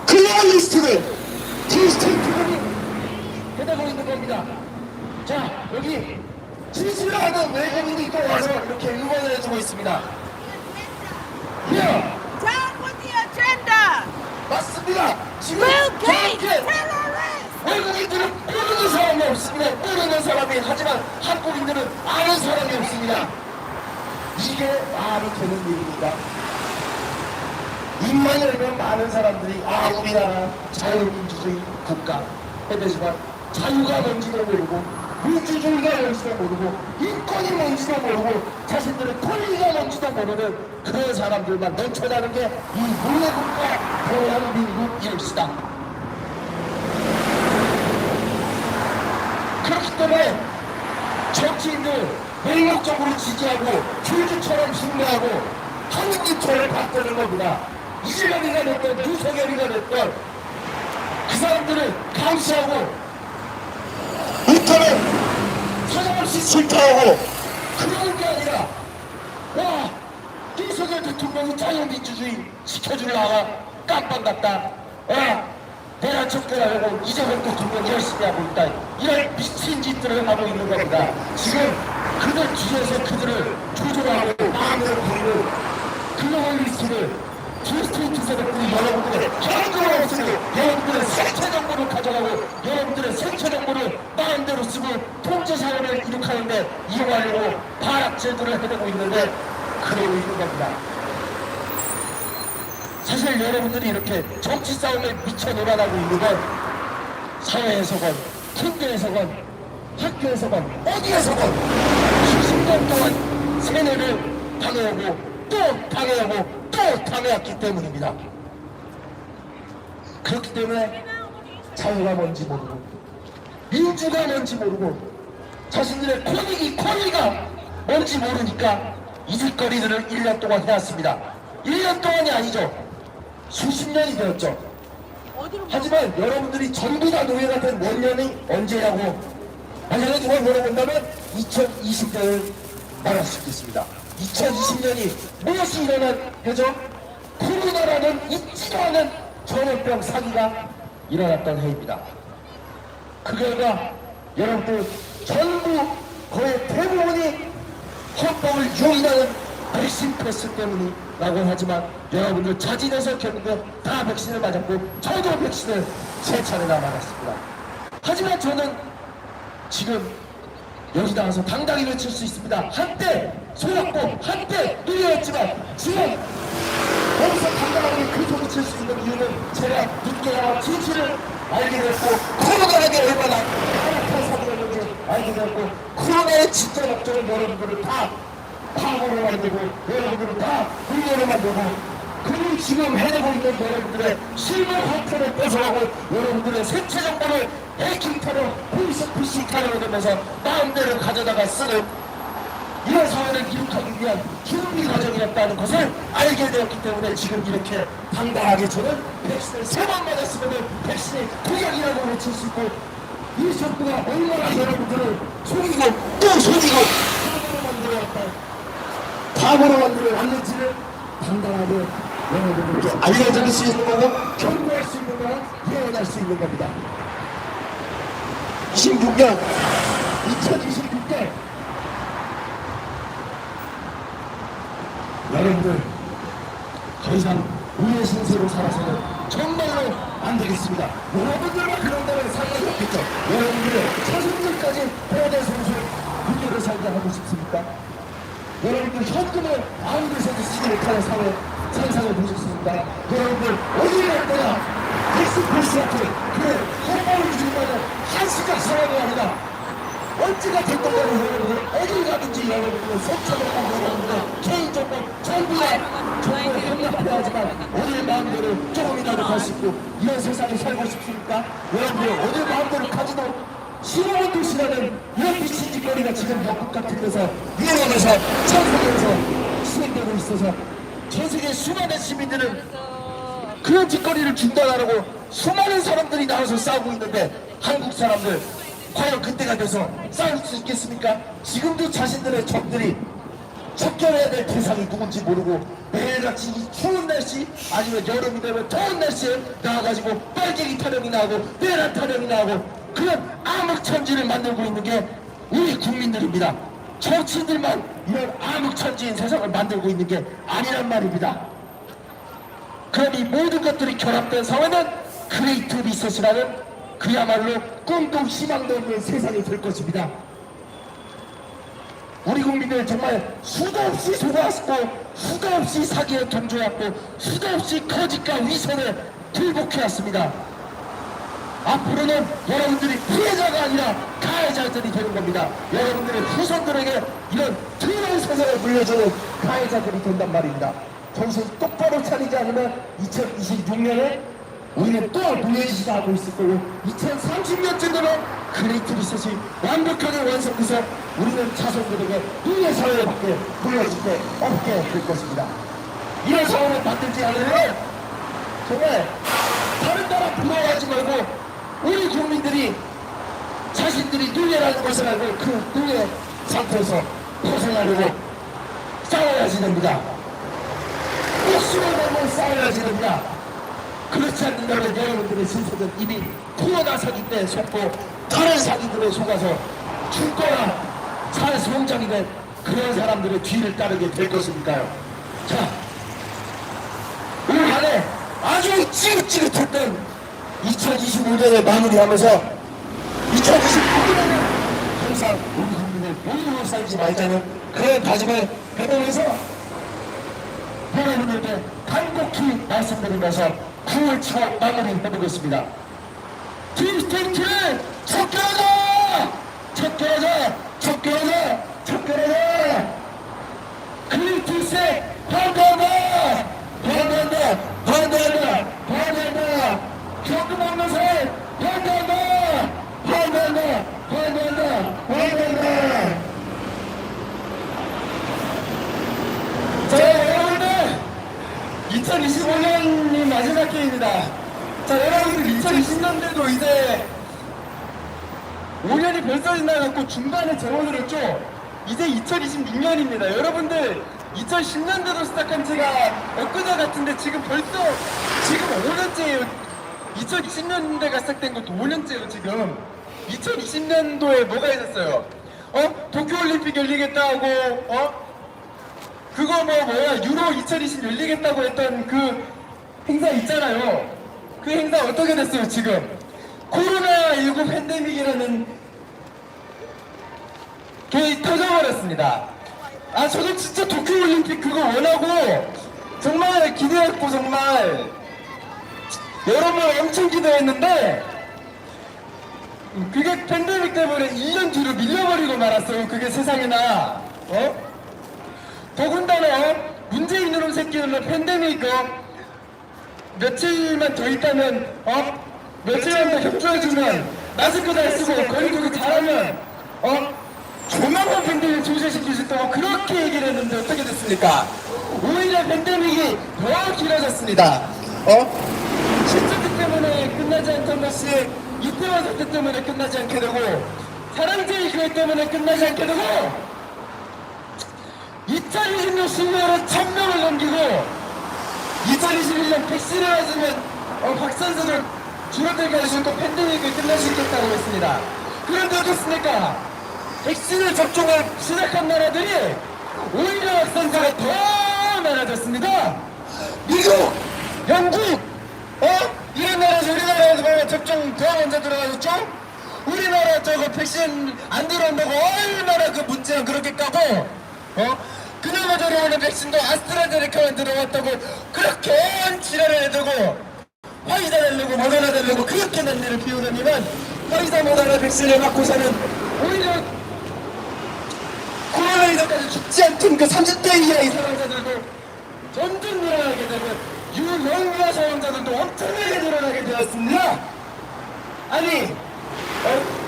글로벌리스트들 디스테이트들이 해대고 있는 겁니다. 자, 여기 진실을 하는 외국인이 또 와서 이렇게 응원을 해주고 있습니다. 예, Down with the agenda! 맞습니다. 지금 Bill Gates, 저렇게 terrorists! 외국인들은 모르는 사람이 없습니다. 모르는 사람이 하지만 한국인들은 아는 사람이 없습니다. 이게 말이 되는 일입니다. 입만 열면 많은 사람들이 아 우리나라 자유민주주의 국가 해대지만 자유가 뭔지도 모르고 민주주의가 뭔지도 모르고 인권이 뭔지도 모르고 자신들의 권리가 뭔지도 모르는 그런 사람들만 넘쳐나는 게 이 문화국가 대한민국일시다. 그렇기 때문에 정치인들 매력적으로 지지하고 줄기처럼 숭배하고 한국인처럼 받드는 겁니다. 이재명이가 됐던 윤석열이가 됐던 그 사람들을 감시하고 못하면 사정없이 질타하고 그러는 게 아니라 와 윤석열 대통령이 자유민주주의 지켜주려다가 깜빵 갔다 대란 척결하려고 이재명 대통령 열심히 하고 있다 이런 미친 짓들을 하고 있는 겁니다. 지금 그들 뒤에서 그들을 조종하고 마음대로 부리는 글로벌리스트를 디스트리트 세력들이 여러분들의 현금을 없애고 여러분들의 생체 정보를 가져가고 여러분들의 생체 정보를 마음대로 쓰고 통제 사회를 이룩하는데 이용하려고 발악제도를 해대고 있는데 그러고 있는 겁니다. 사실 여러분들이 이렇게 정치 싸움에 미쳐 놀아나고 있는 건 사회에서건 군대에서건 학교에서건 어디에서건 수십 년 동안 세뇌를 당해오고 또 당해오고 또 당해왔기 때문입니다. 그렇기 때문에 자유가 뭔지 모르고 민주가 뭔지 모르고 자신들의 권리가 뭔지 모르니까 이질거리들을 1년 동안 해왔습니다. 1년 동안이 아니죠. 수십 년이 되었죠. 하지만 여러분들이 전부 다 노예가 된 원년이 언제냐고 만약에 누가 물어본다면 2020년을 말할 수 있겠습니다. 2020년이 무엇이 일어난 해죠? 코로나라는 있지도 않은 전염병 사기가 일어났던 해입니다. 그 결과 여러분들 전부 거의 대부분이 헌법을 유인하는 백신 패스 때문이라고 하지만 여러분들 자진해서 결국에 다 백신을 맞았고 저도 백신을 3차례나 맞았습니다. 하지만 저는 지금 여기 나와서 당당히 외칠 수 있습니다. 한때 소였고 한때 누리였지만 지금 여기서 당당하게 그 소리 칠 수 있는 이유는 제가 늦게나마 진실을 알게 됐고 코로나가 얼마나 한약한 사고였는지 알게 됐고 코로나의 진짜 목적은 여러분들을 다 파고로 만들고 여러분들을 다 불리로 만들고 그리고 지금 해내고 있는 여러분들의 실물 화폐를 뺏어가고 여러분들의 생체 정보를 해킹타로 보이스피싱타로 되면서 마음대로 가져다가 쓰는 이런 사회를 이룩하기 위한 준비 과정이었다는 것을 알게 되었기 때문에 지금 이렇게 당당하게 저는 백신을 3번 맞았으면 백신의 공약이라고 외칠 수 있고 이 정부가 얼마나 여러분들을 속이고 또 속이고 바보로 만들어 왔는지를 당당하게 여러분들께 알려드릴 수 있는 거고 경고할 수 있는 거고 예언할 수 있는 겁니다. 2026년 여러분들 더 이상 우리의 신세로 살아서는 정말로 안 되겠습니다. 여러분들만 그런다면 상관이 없겠죠. 여러분들의 자손들까지 보호대 선수의 국교를 살게 하고 싶습니까? 여러분들 현금을 아무 데서도 쓰지 못하는 사회 상상을 보셨습니까? 여러분들 어디에 갈 거냐? 엑스프레스 같은 그 헛발을 주는 한시간 사람이 아니라 언제가 될 거냐고 여러분들 어딜 가든지 여러분들 속처럼 여러분들 개인정보 정부가 정부에 협력해야 하지만 어딜 마음대로 조금이라도 갈 수 있고 이런 세상에 살고 싶습니까? 여러분들 어딜 마음대로 가지도 싫어하는 도시라는 이런 미친 짓거리가 지금 영국 같은 데서 유럽에서 전 세계에서 시행되고 있어서 전 세계 수많은 시민들은 그런 짓거리를 중단하라고 수많은 사람들이 나와서 싸우고 있는데 한국 사람들 과연 그때가 돼서 싸울 수 있겠습니까? 지금도 자신들의 적들이 척결해야 될 대상이 누군지 모르고 매일같이 이 추운 날씨 아니면 여름이 되면 더운 날씨에 나와가지고 빨갱이 타령이 나오고 내란 타령이 나오고 그런 암흑천지를 만들고 있는 게 우리 국민들입니다. 정치인들만 이런 암흑천지인 세상을 만들고 있는 게 아니란 말입니다. 그럼 이 모든 것들이 결합된 사회는 그레이트 리셋이라는 그야말로 꿈도 희망도 없는 세상이 될 것입니다. 우리 국민들 정말 수도 없이 속았고 수도 없이 사기에 동조했고 수도 없이 거짓과 위선을 굴복해왔습니다. 앞으로는 여러분들이 피해자가 아니라 가해자들이 되는 겁니다. 여러분들의 후손들에게 이런 더러운 세상을 물려주는 가해자들이 된단 말입니다. 정신 똑바로 차리지 않으면 2026년에 우리는 또 노예시가 하고 있을 거고 2030년쯤 되면 그레이트 리셋이 완벽하게 완성돼서 우리는 자손들에게 노예 사회밖에 물려줄 게 없게 될 것입니다. 이런 사회를 만들지 않으면 정말 다른 나라 부러워하지 말고 우리 국민들이 자신들이 노예라는 것을 알고 그 노예 상태에서 벗어나려고 싸워야지 됩니다. 목숨을 걸고 싸워야지 됩니다. 그렇지 않는다면 여러분들의 신세는 이미 코로나 사기 때 속고 다른 사기들에 속아서 죽거나 살수용장이 된 그런 사람들의 뒤를 따르게 될 것이니까요. 자, 올 한해 아주 찌긋찌긋했던 2025년을 마무리하면서 2026년에는 항상 우리 국민을 모두로 살지 말자는 그런 다짐을 해보면서 여러분들께 간곡히 말씀드리면서 9월 초 마무리 해보겠습니다. 딥스테이트 척결하자! 척결하자! 척결하자! 척결하자! 클린티세 반대한다! 반대한다! 반대한다! 반대한다! 현금 없는 사회 반대한다! 반대한다! 반대한다! 반대한다! 자, 여러분들! 2025년이 마지막 기회입니다. 자, 여러분들 2020년대도 이제 5년이 벌써 지나갔고 중간에 재원을 했죠. 이제 2026년입니다. 여러분들 2010년대도 시작한 지가 엊그제 같은데 지금 벌써 지금 5년째예요. 2020년대가 시작된 것도 5년째예요. 지금 2020년도에 뭐가 있었어요? 도쿄올림픽 열리겠다 하고 그거 뭐야 유로 2020 열리겠다고 했던 그 행사 있잖아요. 그 행사 어떻게 됐어요 지금? 코로나19 팬데믹이라는 게 터져버렸습니다. 아 저도 진짜 도쿄올림픽 그거 원하고 정말 기대했고 정말 여러 번 엄청 기대했는데 그게 팬데믹 때문에 1년 뒤로 밀려버리고 말았어요. 그게 세상에나 더군다나 문재인 이놈 새끼는 팬데믹 며칠만 더 있다면 며칠만 더 협조해주면 마스크 잘 쓰고 거리두기 잘하면 조만간 팬데믹 종식시킬 수 있다고 그렇게 얘기를 했는데 어떻게 됐습니까? 오히려 팬데믹이 더 길어졌습니다. 실적기 때문에 끝나지 않던 것이 이태원 사태 때문에 끝나지 않게 되고 사랑제일 교회 때문에 끝나지 않게 되고 2020년 신뢰로 1000명을 넘기고 2021년 백신을 맞으면 확산세를 줄어들게 하시고 팬데믹을 끝낼 수 있겠다고 했습니다. 그런데 어떻습니까? 백신을 접종을 시작한 나라들이 오히려 확산세가 더 많아졌습니다. 미국, 영국, 이런 나라에서 우리나라에서 접종 더 먼저 들어가셨죠? 우리나라 저거 백신 안 들어온다고 얼마나 그 문제는 그렇게 까고 그나마 들어오는 백신도 아스트라제네카만 들어왔다고 그렇게 지랄을 해대고 화이자 달라고 모더나 달라고 그렇게 난리를 피우더니만 화이자 모더나 백신을 맞고서는 오히려 코로나19까지 죽지 않던 그 30대 이하의 사망자들도 점점 늘어나게 되고 유형과 사망자들도 엄청나게 늘어나게 되었습니다. 아니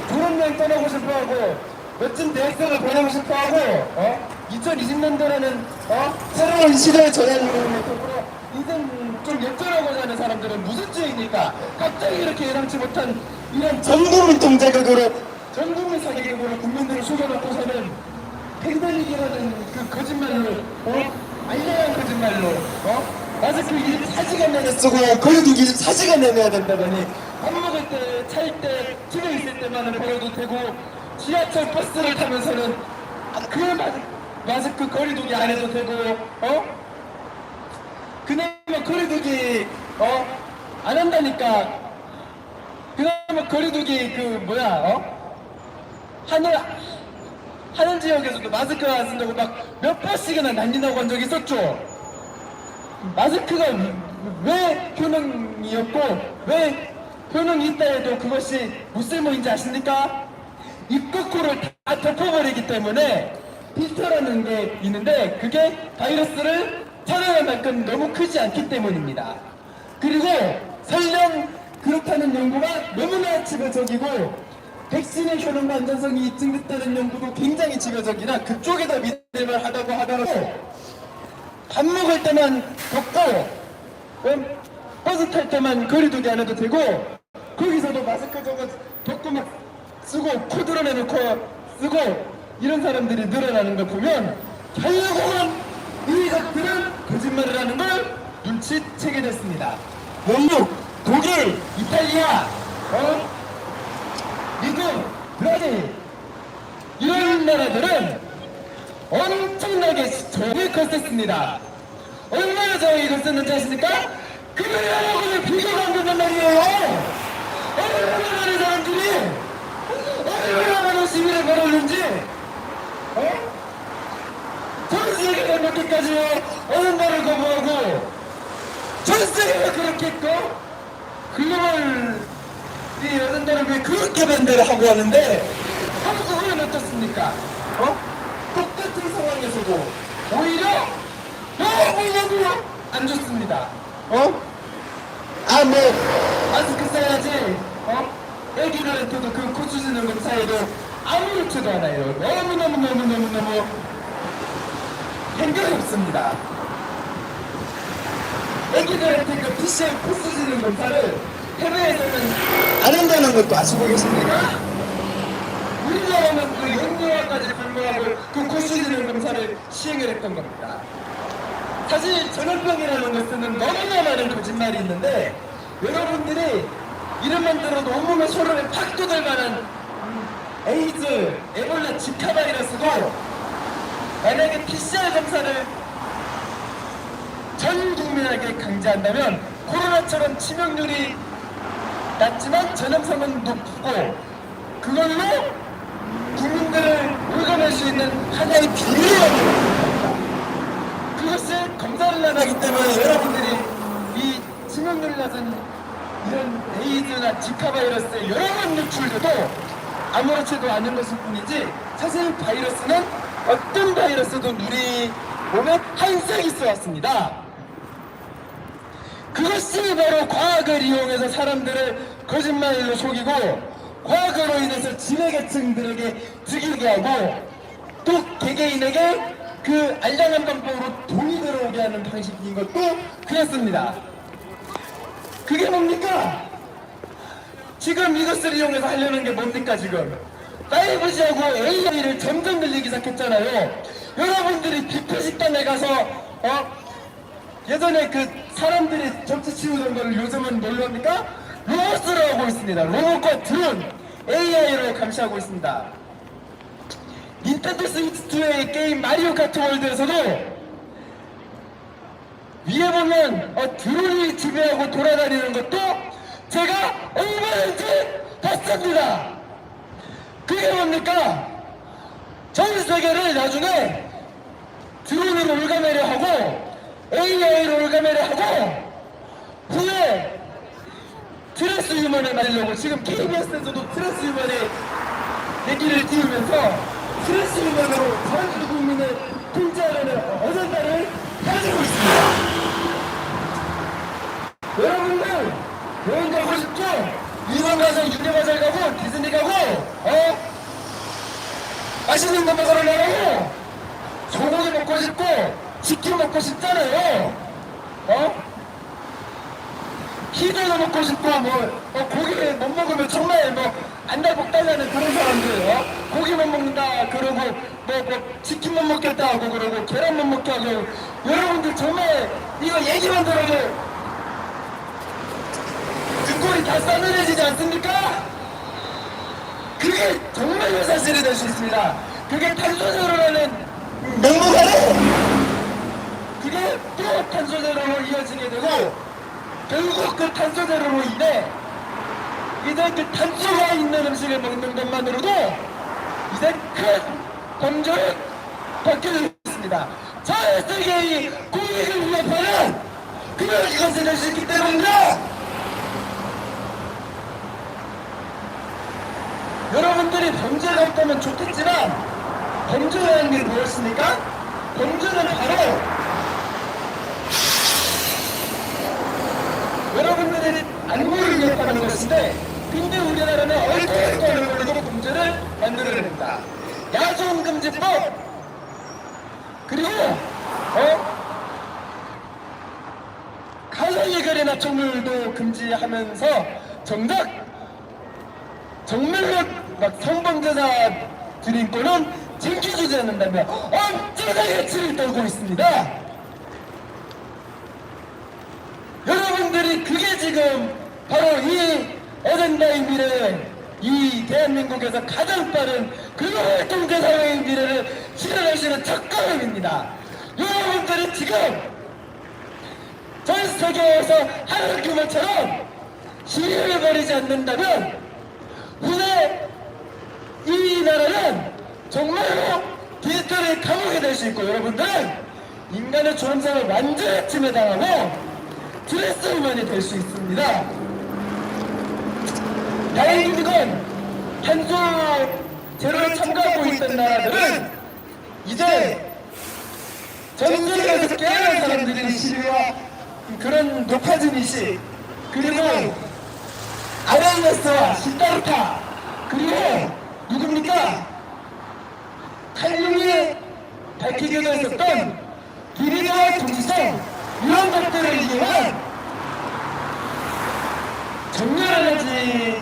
졸업여행 떠나고 싶어하고 멋진 대학생을 보내고 싶어하고 2020년도라는 새로운 시대의 전환을 목적으로 인생 좀 역전하고자 하는 사람들은 무슨 죄입니까? 갑자기 이렇게 예상치 못한 이런 전국민 통제극으로 전국민 사기극으로 국민들을 속여놓고서는 팬데믹이라는 그 거짓말로 알량한 거짓말로 마스크 24시간 내내 쓰고 거리두기 24시간 내내야 된다더니 밥 먹을 때, 찰 때, 집에 있을 때만은 걸어도 되고 지하철 버스를 타면서는 그 마스크 거리두기 안 해도 되고 그나마 거리두기 안 한다니까 그나마 거리두기 하는 지역에서도 마스크 안 쓴다고 막 몇 번씩이나 난리 나고 한 적이 있었죠. 마스크가 왜 효능이었고 왜 효능이 있다 해도 그것이 무쓸모인지 아십니까? 입과 코를 다 덮어버리기 때문에 필터라는 게 있는데 그게 바이러스를 차단할 만큼 너무 크지 않기 때문입니다. 그리고 설령 그렇다는 연구가 너무나 지배적이고 백신의 효능과 안전성이 입증됐다는 연구도 굉장히 지배적이라 그쪽에다 믿을만 하다고 하더라도 밥 먹을 때만 덮고 버스 탈 때만 거리두기 안 해도 되고 거기서도 마스크 저거 덮고 막 쓰고 코 드러내놓고 쓰고 이런 사람들이 늘어나는 걸 보면 결국은 이 것들은 거짓말을 하는 걸 눈치채게 됐습니다. 영국, 독일, 이탈리아, 미국, 브라질 이런 나라들은 엄청나게 저항을 거셌습니다. 얼마나 저항이 거셌는지 아십니까? 그들하고는 비교가 안 된단 말이에요. 얼마나 많은 사람들이 얼마나 많은 시위를 벌였는지 전 세계가 그렇게까지 어른발을 거부하고 전 세계가 그렇게 했고 글로벌 이 어른들을 왜 그렇게 반대를 하고 하는데 한국은 어떻습니까? 똑같은 상황에서도 오히려 너무너무 안 좋습니다. 마스크 써야지. 애기들한테도 그 코수 지는 것 사이도 아무렇지도 않아요. 너무너무 생각이 없습니다. 애기들한테 그 PCR 코수 지는 검사를 해외에서는 안 한다는 것도 아시고 계십니까? 우리나라는 그 영유아까지 불구하고 그 코수 지는 검사를 시행을 했던 겁니다. 사실 전염병이라는 것은 너무나 많은 거짓말이 있는데 여러분들이 이름만 들어도 온몸에 소름이 팍 돋을 만한 에이즈, 에볼라, 지카 바이러스도 만약에 PCR 검사를 전 국민에게 강제한다면 코로나처럼 치명률이 낮지만 전염성은 높고 그걸로 국민들을 올가맬 수 있는 하나의 비밀이라는 그것을 검사를 안 하기 때문에 여러분들이 이 치명률이 낮은 이런 에이즈나 지카 바이러스에 여러 번 노출돼도 아무렇지도 않은 것일 뿐이지 사실 바이러스는 어떤 바이러스도 우리 몸에 항상 있어 왔습니다. 그것이 바로 과학을 이용해서 사람들을 거짓말로 속이고 과학으로 인해서 지배계층들에게 죽이게 하고 또 개개인에게 그 알량한 방법으로 돈이 들어오게 하는 방식인 것도 그렇습니다. 그게 뭡니까? 지금 이것을 이용해서 하려는 게 뭡니까 지금? 5G하고 AI를 점점 늘리기 시작했잖아요. 여러분들이 뷔페 식당에 가서 예전에 그 사람들이 접시 치우던 걸 요즘은 뭘로 합니까? 로봇으로 하고 있습니다. 로봇과 드론, AI로 감시하고 있습니다. 닌텐도 스위치2의 게임 마리오 카트 월드에서도 위에 보면 드론이 지배하고 돌아다니는 것도 제가 얼마든지 봤습니다. 그게 뭡니까? 전 세계를 나중에 드론으로 올가매를 하고 AI로 올가매를 하고 후에 트랜스 휴먼을 만들려고 지금 KBS에서도 트랜스 휴먼의 얘기를 띄우면서 트랜스 휴먼으로 전 국민을 통제하려는 어젠다를 가지고 있습니다. 여러분들 여행 가고 싶죠? 일본 가서 유니버설 가고 디즈니 가고 맛있는 거 먹으러 나가고 소고기 먹고 싶고 치킨 먹고 싶잖아요. 희도도 먹고 싶고 고기를 못 먹으면 정말 안달복 달라는 그런 사람들 고기 못 먹는다 그러고 치킨 못 먹겠다 하고 그러고 계란 못 먹게 하고 여러분들 정말 이거 얘기만 들어도 등골이 다 싸늘해지지 않습니까? 그게 정말로 사실이 될 수 있습니다. 그게 탄소제로라는 명목아래 그게 또 탄소제로로 이어지게 되고 결국 그 탄소제로로 인해 이제 그 탄소가 있는 음식을 먹는 것만으로도 이제 큰 범죄를 받게 되었습니다. 전 세계의 공익을 위협하는 그런 이것을 낼 수 있기 때문입니다. 여러분들이 범죄가 없다면 좋겠지만 범죄라는 게 무엇입니까? 범죄는 바로 여러분들이 안보를 위협하는 것인데 근데 우리나라는 얼토당토하는 걸로 범죄를 만들어냅니다. 야종금지법 그리고 가상예결이나 촉물도 금지하면서 정말로 막 성범죄자들 인권은 쟁취되지 않는다며 엄청나게 치를 떨고 있습니다. 여러분들이 그게 지금 바로 이 어젠다의 미래, 이 대한민국에서 가장 빠른 글로벌 통제사회의 미래를 실현할 수 있는 첫걸음입니다. 여러분들이 지금 전 세계에서 하는 규모처럼 시위를 벌이지 않는다면 후에 이 나라는 정말로 디지털의 감옥이 될 수 있고 여러분들은 인간의 존엄성을 완전히 침해당하고 트랜스human이 될 수 있습니다. 다행인 건 탄소 제로에 참가하고 있던 나라들은 이제 전 세계에서 깨어난 사람들이 시위와 그런 높아진 의식 그리고 아레나스와 시타르타 그리고 누굽니까? 칼륨이 밝히게 되었었던 기리와 동지성 이런 것들을 이용한 정렬에너지가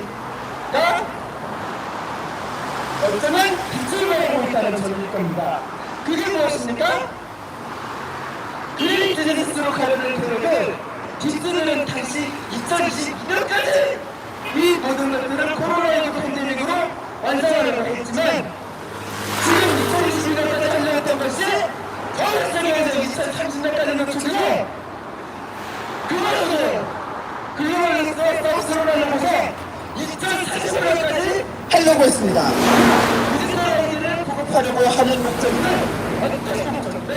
어쩌면 빛을 발하고 있다는 점일 겁니다. 그게 무엇입니까? 그린 비즈니스로 가려는 노력을 디즈니는 당시 2022년까지 이 모든 것들을 코로나19 팬데믹으로 완성하려고 했지만 지금 2022년까지 하려고 했던 것이 전 세계에서 2030년까지 늦추고 그거를 글로벌에서 서비스로 하려고서 2040년까지 하려고 했습니다. 디지털 아이디를 보급하려고 하는 목적은 어떤 목적인데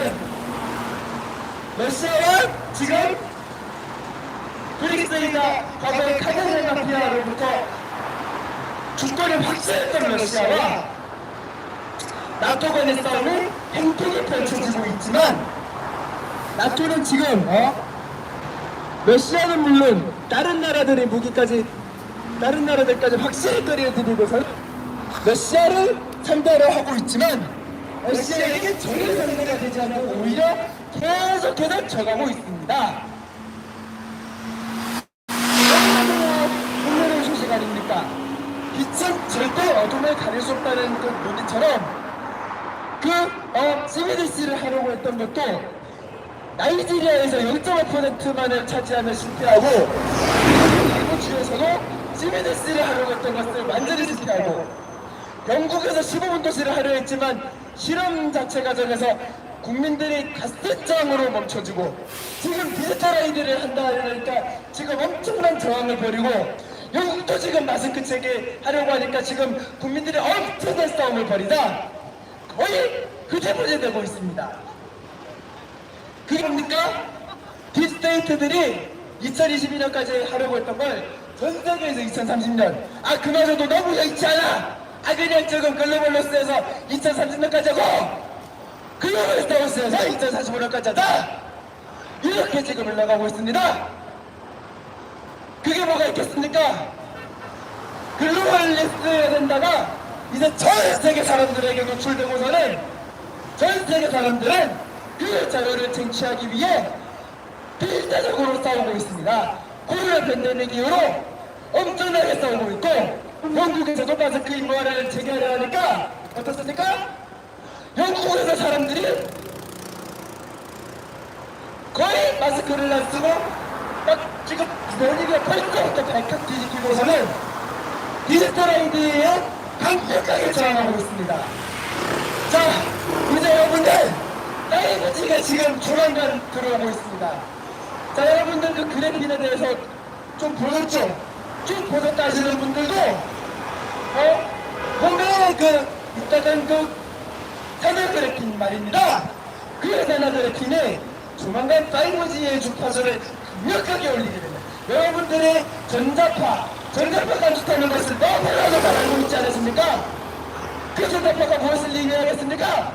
러시아와 지금 브릭스이나 과거의 카자흐 마피아로부터 주권을 확실했던 러시아와 나토 간의 싸움이 팽팽히 펼쳐지고 있지만 나토는 지금 러시아는 물론 다른 나라들의 무기까지 다른 나라들까지 확실히 끌어들이고서 러시아를 상대로 하고 있지만 러시아에게 전혀 상대가 되지 않고 오히려 계속해서 져가고 있습니다. 오늘의 소식 아닙니까? 빛은 절대 어둠을 가릴 수 없다는 그 논리처럼 CBDC를 하려고 했던 것도 나이지리아에서 0.5%만을 차지하며 실패하고 일부 주에서도 CBDC를 하려고 했던 것을 완전히 실패하고 영국에서 15분 도시를 하려 했지만 실험 자체 과정에서 국민들이 가스장으로 멈춰지고 지금 디지털 아이디를 한다 하니까 지금 엄청난 저항을 벌이고 영국도 지금 마스크 체계 하려고 하니까 지금 국민들이 엄청난 싸움을 벌이다 거의 흐지부지 되고 있습니다. 그게 뭡니까? 딥스테이트들이 2022년까지 하려고 했던 걸 전 세계에서 2030년 그마저도 너무 여의치 않아. 그냥 지금 글로벌로스에서 2030년까지 하고 글로벌 스타워스에서 2045년까지 하자. 이렇게 지금 흘러가고 있습니다. 그게 뭐가 있겠습니까? 글로벌리스트 에젠다가 이제 전 세계 사람들에게 노출되고서는 전 세계 사람들은 그 자료를 쟁취하기 위해 필사적으로 싸우고 있습니다. 코로나 팬데믹 이후로 엄청나게 싸우고 있고 영국에서도 마스크 인무화를 재개하려 하니까 어떻습니까? 영국에서 사람들이 거의 마스크를 안 쓰고 막 지금 머리가 벌써부터 발칵 뒤집히고서는 디지털 아이디에 강력하게 저항하고 있습니다. 자, 이제 여러분들 라이브지가 지금 조만간 들어오고 있습니다. 자, 여러분들 그 그래핀에 대해서 좀 보셨죠? 쭉 보셨다 하시는 분들도 보면 있다던 산화 그래핀 말입니다. 그 산화 그래핀이 조만간 5G의 주파수를 강력하게 올리게 됩니다. 여러분들의 전자파 감축하는 것을 너무나도 잘 알고 있지 않으십니까? 그 전자파가 무엇을 의미하겠습니까?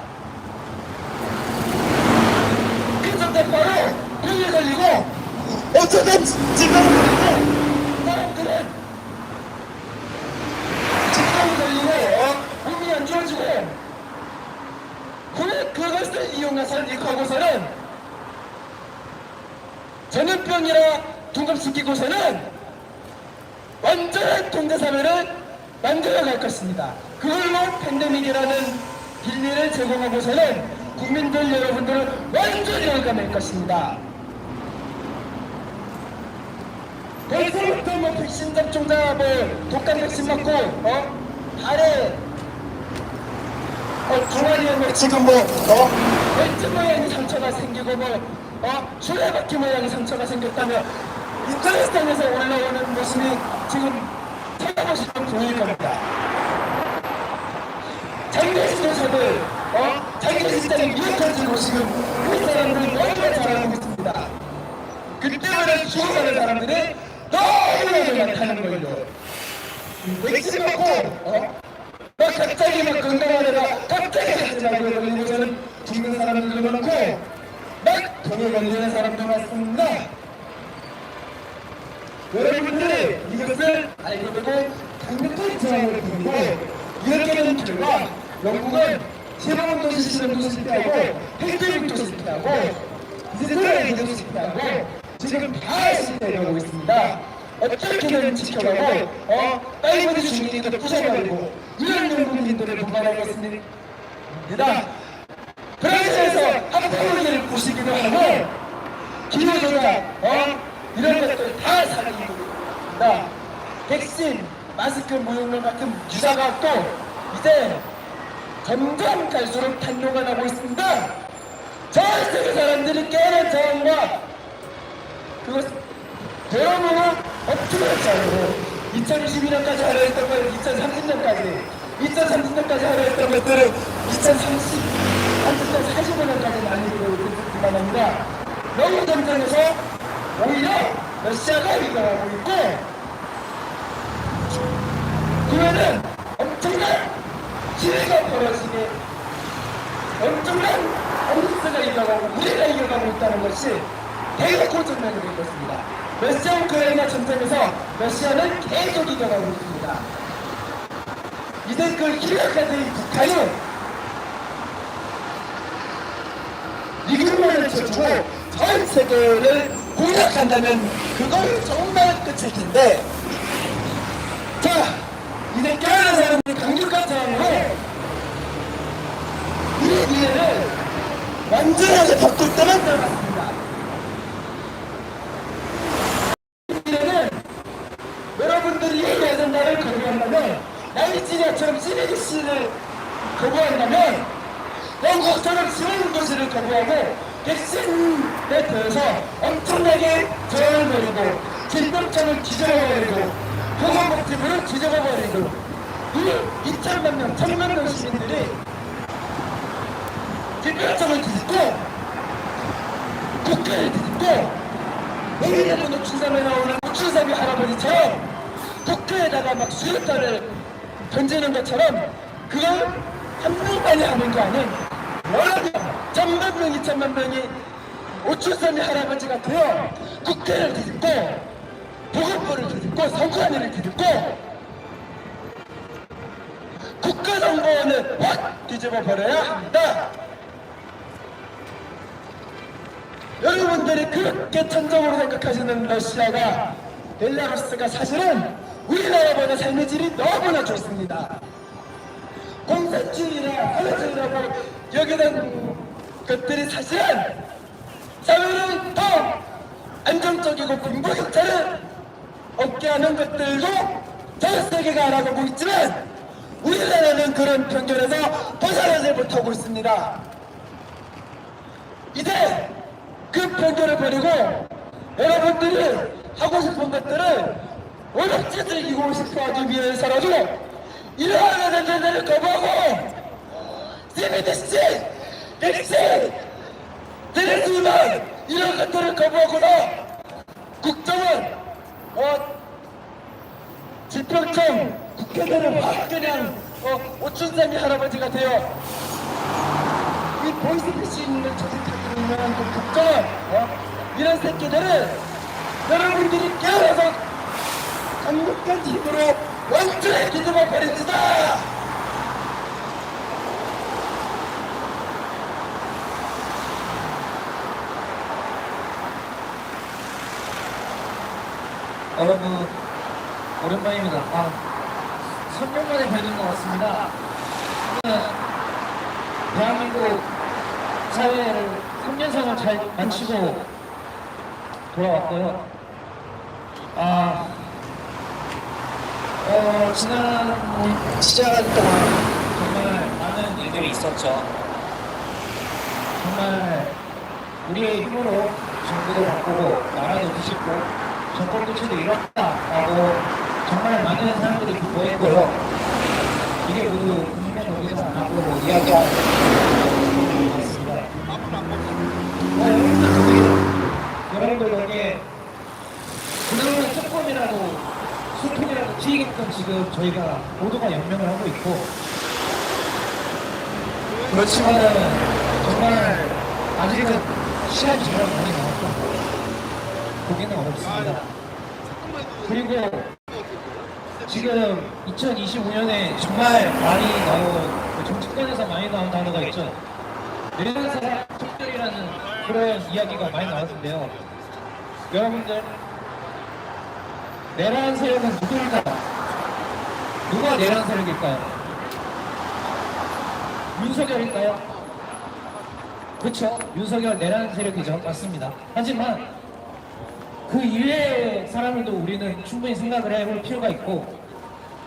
그 전자파로 병에 걸리고 어쩌면 질병을 걸리고 사람들은 질병이 걸리고 몸이 안 좋아지고 그것을 이용해서 일하고서는 전염병이라 둔갑시키고서는 완전한 통제사회를 만들어갈 것입니다. 그걸로 팬데믹이라는 빌미를 제공하고서는 국민들 여러분들을 완전히 올가맬 것입니다. 벌써부터 백신 접종자 독감 백신 맞고 발에 종아리에 지금 벨트 모양의 상처가 생기고 수레바퀴 모양의 상처가 생겼다며 인터넷상에서 올라오는 모습이 지금 찾아보시면 보일 겁니다. 장례식에서들 장례식장에 미역하지고 지금 그 사람들이 너무나 잘 알고 있습니다. 그때마다 죽어가는 사람들이 너무나도 많다는 거예요. 백신 맞고 갑자기 막 건강하다가 갑자기 하지마고 걸리고서는 죽는 사람들도 많고 막 병에 걸리는 사람도 많습니다. 여러분들이 이것을 알게 되고 강력한 저항을 보이고 이렇게 된 결과 영국은 시범도시 실험도 실패하고 팬데믹도 실패하고 디지털에도 실패하고 지금 다 실패하고 있습니다. 어떻게든 지켜가고 5G 중립도 부셔버리고 이런 영국민들을 보관하겠습니다. 브라질에서 학부모님을 보시기도 하고 기후조작 이런 것들 다 사기고 있습니다. 백신, 마스크 무용론 같은 유사과학도 이제 점점 갈수록 탄로가 나고 있습니다. 전 세계 사람들이 깨는 저항과 그것 여러분은 어떻게 했잖아요. 2022년까지 하려 했던 걸 2030년까지 하려 했던 것들을 2045년까지 날리고 있기만 합니다. 너무 전쟁에서 오히려 러시아가 이겨가고 있고 그러면 엄청난 기회가 벌어지게 엄청난 어리스가 이겨가고 우리가 이겨가고 있다는 것이 대놓고 증명이 될 것입니다. 러시아 우크라이나 전쟁에서 러시아는 계속 이겨가고 있습니다. 이제 그 히라카드의 북한은 미국만을 쳐주고 전 세계를 공략한다면 그건 정말 끝일 텐데 자 이제 깨어난 사람들이 강력한 저항으로 이 기회를 완전하게 바꿀 때만 들어갔습니다. 여러분들이 이 예전날을 거부한다면 나이지리아처럼 CBDC를 거부한다면 영국처럼 지원도시를 거부하고 백신에 대해서 엄청나게 저항을 벌이고 질병청을 뒤집어버리고 보건복지부를 뒤집어버리고 이 2천만 명, 1,000만 명 시민들이 질병청을 뒤집고 국회를 뒤집고 내일은 노춘삼에 나오는 노춘삼이 할아버지처럼 국회에다가 막 수요자를 던지는 것처럼 그걸 한 명만이 하는 게 아닌 여러 명, 1,000만 명, 2,000만 명이 노춘삼이 할아버지가 되어 국회를 뒤집고 보건법을 뒤집고 선관위를 뒤집고 국가정보원을 확 뒤집어 버려야 합니다. 여러분들이 그렇게 천정으로 생각하시는 러시아가 벨라루스가 사실은 우리나라보다 삶의 질이 너무나 좋습니다. 공산주의나 사회주의라고 여기는 것들이 사실은 사회를 더 안정적이고 빈부격차를 없게 하는 것들도 전 세계가 알아보고 있지만 우리나라는 그런 편견에서 벗어나지 못하고 있습니다. 이제 그 편견을 버리고 여러분들이 하고 싶은 것들을 어렵게 즐기고 싶어하기 위해서라도 이러한 안전을 거부하고 CBDC, 백신, 테레스만 이런 것들을 거부하거나 국정원, 지평청, 국회의원을 확 그냥 오춘삼이 할아버지가 되어 이 보이스피싱을 조직하기 유명한 그 국정원 이런 새끼들을 여러분들이 깨어나서 강력한 힘으로 완전히 뒤집어 버립시다. 여러분 오랜만입니다. 3년 만에 뵙는 것 같습니다. 저는 대한민국 사회를 3년상을 잘 마치고 돌아왔고요. 지난 시간 동안 정말 많은 일들이 있었죠. 정말 우리의 힘으로 정부도 바꾸고 나라도 뒤집고 정권 교체도 이뤘다라고 정말 많은 사람들이 기뻐했고요. 이게 모두 국민의 여기서 안 하고 이야기하는 것 같습니다. 여러분들 덕에 그나마 조금이라도 소통이라도 튀게끔 지금 저희가 모두가 연명을 하고 있고 그렇지만은 정말 아직은 시간이 정말 많이 남았고 보기는 어렵습니다. 그리고 지금 2025년에 정말 많이 나온 정치권에서 많이 나온 단어가 있죠. 내란 사람 특별이라는 그런 이야기가 많이 나왔는데요. 여러분들 내란 세력은 누구일까? 누가 내란 세력일까요? 윤석열일까요? 그렇죠. 윤석열 내란 세력이죠. 맞습니다. 하지만 그 이외의 사람들도 우리는 충분히 생각을 해볼 필요가 있고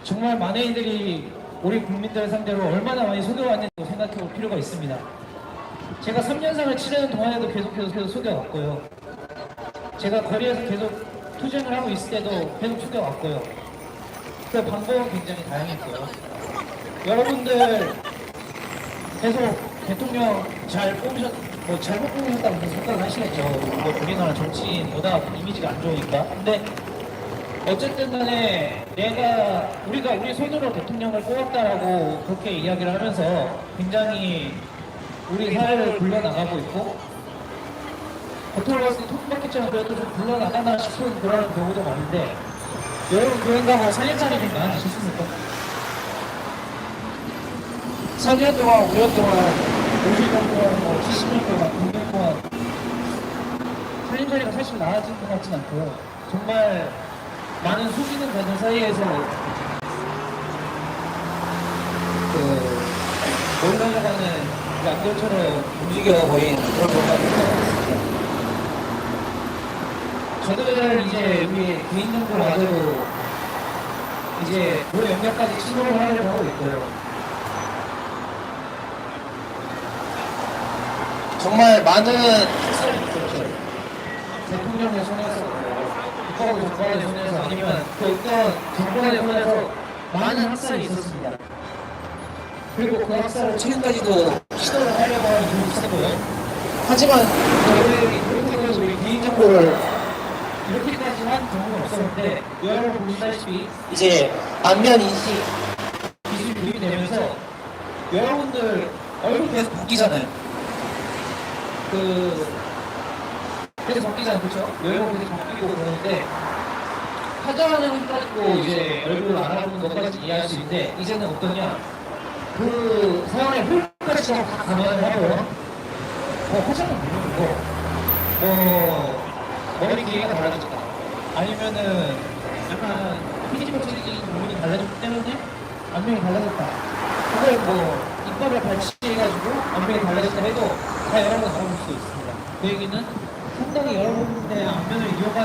정말 많은 이들이 우리 국민들 상대로 얼마나 많이 속여왔는지 생각해볼 필요가 있습니다. 제가 3년상을 치르는 동안에도 계속 속여왔고요. 제가 거리에서 계속 투쟁을 하고 있을 때도 계속 속여왔고요. 그 방법은 굉장히 다양했고요. 여러분들 계속 대통령 잘못 뽑으셨다고 생각을 하시겠죠. 우리나라 정치인보다 이미지가 안 좋으니까. 근데 어쨌든 간에 우리가 우리 손으로 대통령을 뽑았다라고 그렇게 이야기를 하면서 굉장히 우리 사회를 굴려나가고 있고 겉으로 봤을 때 토끼바퀴처럼 그래도 좀 굴러나가나 싶은 그런 경우도 많은데 여러분 그 생각하고 4년짜리 좀 나아지셨습니까? 4년 동안, 5년 동안, 50년 동안, 70년 동안, 100년 동안 4년짜리가 사실 나아진 것 같진 않고요. 정말 많은 속이는 과정 사이에서 몰려가는 양들처럼 움직여버린 그런 것가 같습니다. 저들 이제 우리 개인정보마저도 이제 우리 영역까지 침범을 하려고 하고 있고요. 정말 많은 학살이 있었죠. 대통령의 손에서, 국가부 정권의 손에서 아니면 그 어떤 정권의 손에서 많은 학살이 있었습니다. 그리고 그 학살을 최근까지도 시도를 하려고 하는 이유도 있었고요. 하지만 저희들이 정도를 이렇게까지 한 경우는 없었는데 여러분 보시다시피 이제 안면 인식 기술이 도입이 되면서 여러분들 얼굴 계속 바뀌잖아요. 계속 바뀌잖아요, 그렇죠? 여러분 계속 바뀌고 그러는데 화장을 가지고 이제 얼굴을 알아보는 것까지 이해할 수 있는데 이제는 어떠냐? 그 사용의 효율까지 다 감안을 하고요. 화장을 누르고 머리 길이가 달라졌다. 아니면은 약간 피지컬적인 부분이 달라졌기 때문에 안면이 달라졌다. 그걸 이빨을 발치해가지고 안면이 달라졌다 해도 다 여러분 알아볼 수 있습니다. 그 얘기는 상당히 여러분들의 안면을 이용한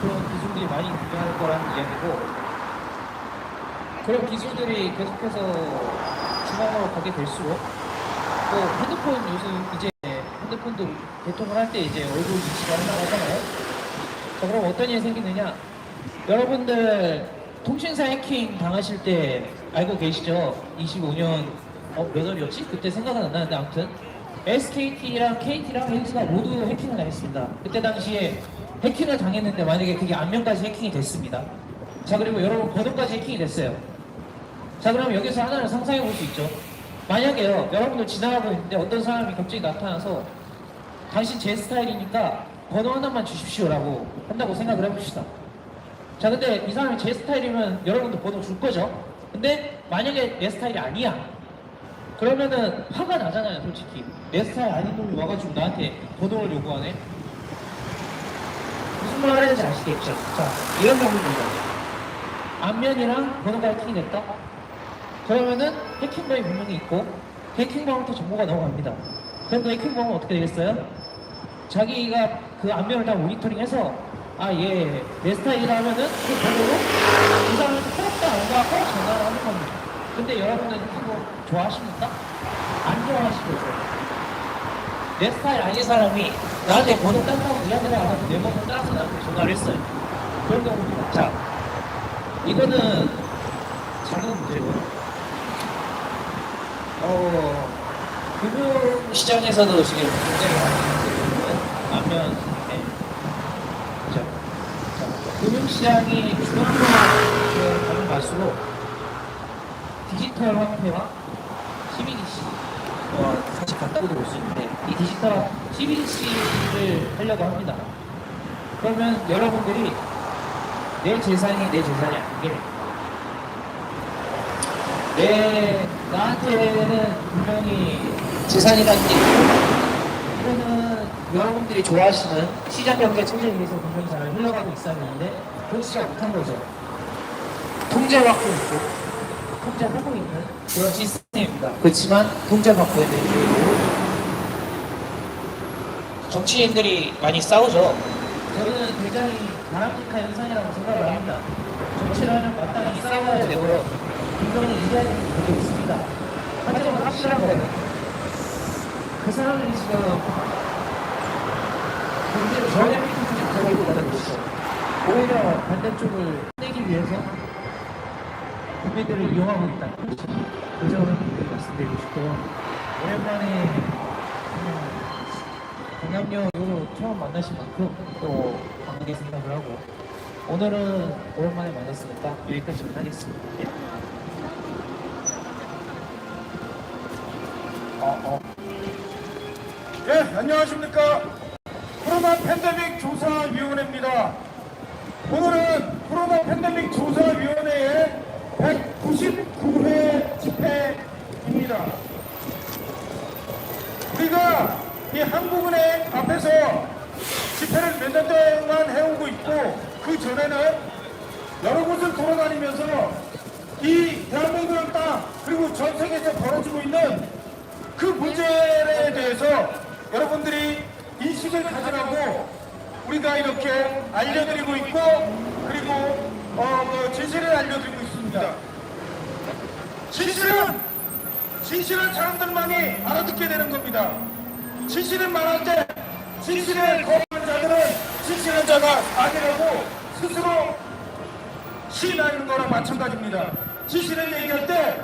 그런 기술들이 많이 등장할 거라는 이야기고, 그런 기술들이 계속해서 주방으로 가게 될수록 또 핸드폰 요즘 이제 핸드폰도 개통을 할 때 이제 얼굴 인식을 한다고 하잖아요. 자, 그럼 어떤 일이 생기느냐? 여러분들 통신사 해킹 당하실 때 알고 계시죠? 25년 몇 월이었지? 그때 생각은 안 나는데 아무튼 SKT랑 KT랑 HT가 모두 해킹을 당했습니다. 그때 당시에 해킹을 당했는데 만약에 그게 안면까지 해킹이 됐습니다. 자, 그리고 여러분 번호까지 해킹이 됐어요. 자, 그럼 여기서 하나를 상상해 볼 수 있죠. 만약에요, 여러분들 지나가고 있는데 어떤 사람이 갑자기 나타나서 당신 제 스타일이니까 번호 하나만 주십시오라고 한다고 생각을 해봅시다. 자, 근데 이 사람이 제 스타일이면 여러분도 번호 줄 거죠? 근데 만약에 내 스타일이 아니야. 그러면은 화가 나잖아요, 솔직히. 내 스타일 아닌 놈이 와가지고 나한테 번호를 요구하네? 무슨 말 하는지 아시겠죠? 자, 이런 경우입니다. 안면이랑 번호가 해킹이 됐다? 그러면은 해킹범이 분명히 있고 해킹범한테 정보가 넘어갑니다. 그럼 그 해킹범은 어떻게 되겠어요? 자기가 그 안면을 다 모니터링해서 얘 내 스타일이라 하면은 그 번호로 이 사람한테 허락도 안 받고 전화를 하는 겁니다. 근데 여러분들 해킹범 좋아하십니까? 안 좋아하시겠죠? 내 스타일 아닌 사람이 나한테 번호 딴다고 이야기를 안 하고 내 번호 따라서 나한테 전화를 했어요. 그런 경우입니다. 자, 이거는 작은 문제고요. 금융시장에서도 지금 굉장히 많이 안면, 그죠? 금융시장이 주도적으로 가면 갈수록 디지털 화폐와 CBDC, 같이 같다고도 볼 수 있는데, 이 디지털 CBDC를 하려고 합니다. 그러면 여러분들이 내 재산이 내 재산이 아닌 게, 나한테는 분명히 재산이라는 게 있고, 이거는 여러분들이 좋아하시는 시장 경제 체제에 의해서 분명히 잘 흘러가고 있었는데, 그렇지 못한 거죠. 통제받고 있고, 통제하고 있는 그런 시스템입니다. 그렇지만 통제받고 있는 이유로 정치인들이 많이 싸우죠. 저는 굉장히 바람직한 현상이라고 생각을 합니다. 정치를 하면 마땅히 싸워야 되고요. 분명히 이해하는 부분도 있습니다. 하지만 확실한 거는 그 사람들이 지금 굉장히 저의 피부를 가지고 있다는 것이죠. 오히려 반대쪽을 내기 위해서 국민들을 이용하고 있다는 것이죠. 그 점을 말씀드리고 싶고요. 오랜만에 강남역으로 처음 만나신 만큼 또 반갑게 생각을 하고, 오늘은 오랜만에 만났으니까 여기까지만 하겠습니다. 예, 안녕하십니까. 코로나 팬데믹 조사위원회입니다. 오늘은 코로나 팬데믹 조사위원회의 199회 집회입니다. 우리가 이 한국은행 앞에서 집회를 몇 년 동안 해오고 있고, 그 전에는 여러 곳을 돌아다니면서 이 대한민국 땅 그리고 전 세계에서 벌어지고 있는 그 문제에 대해서 여러분들이 인식을 가지라고 우리가 이렇게 알려드리고 있고, 그리고 진실을 알려드리고 있습니다. 진실은 사람들만이 알아듣게 되는 겁니다. 진실은 말할 때 진실을 거부하는 자들은 진실한 자가 아니라고 스스로 시인하는 거랑 마찬가지입니다. 진실을 얘기할 때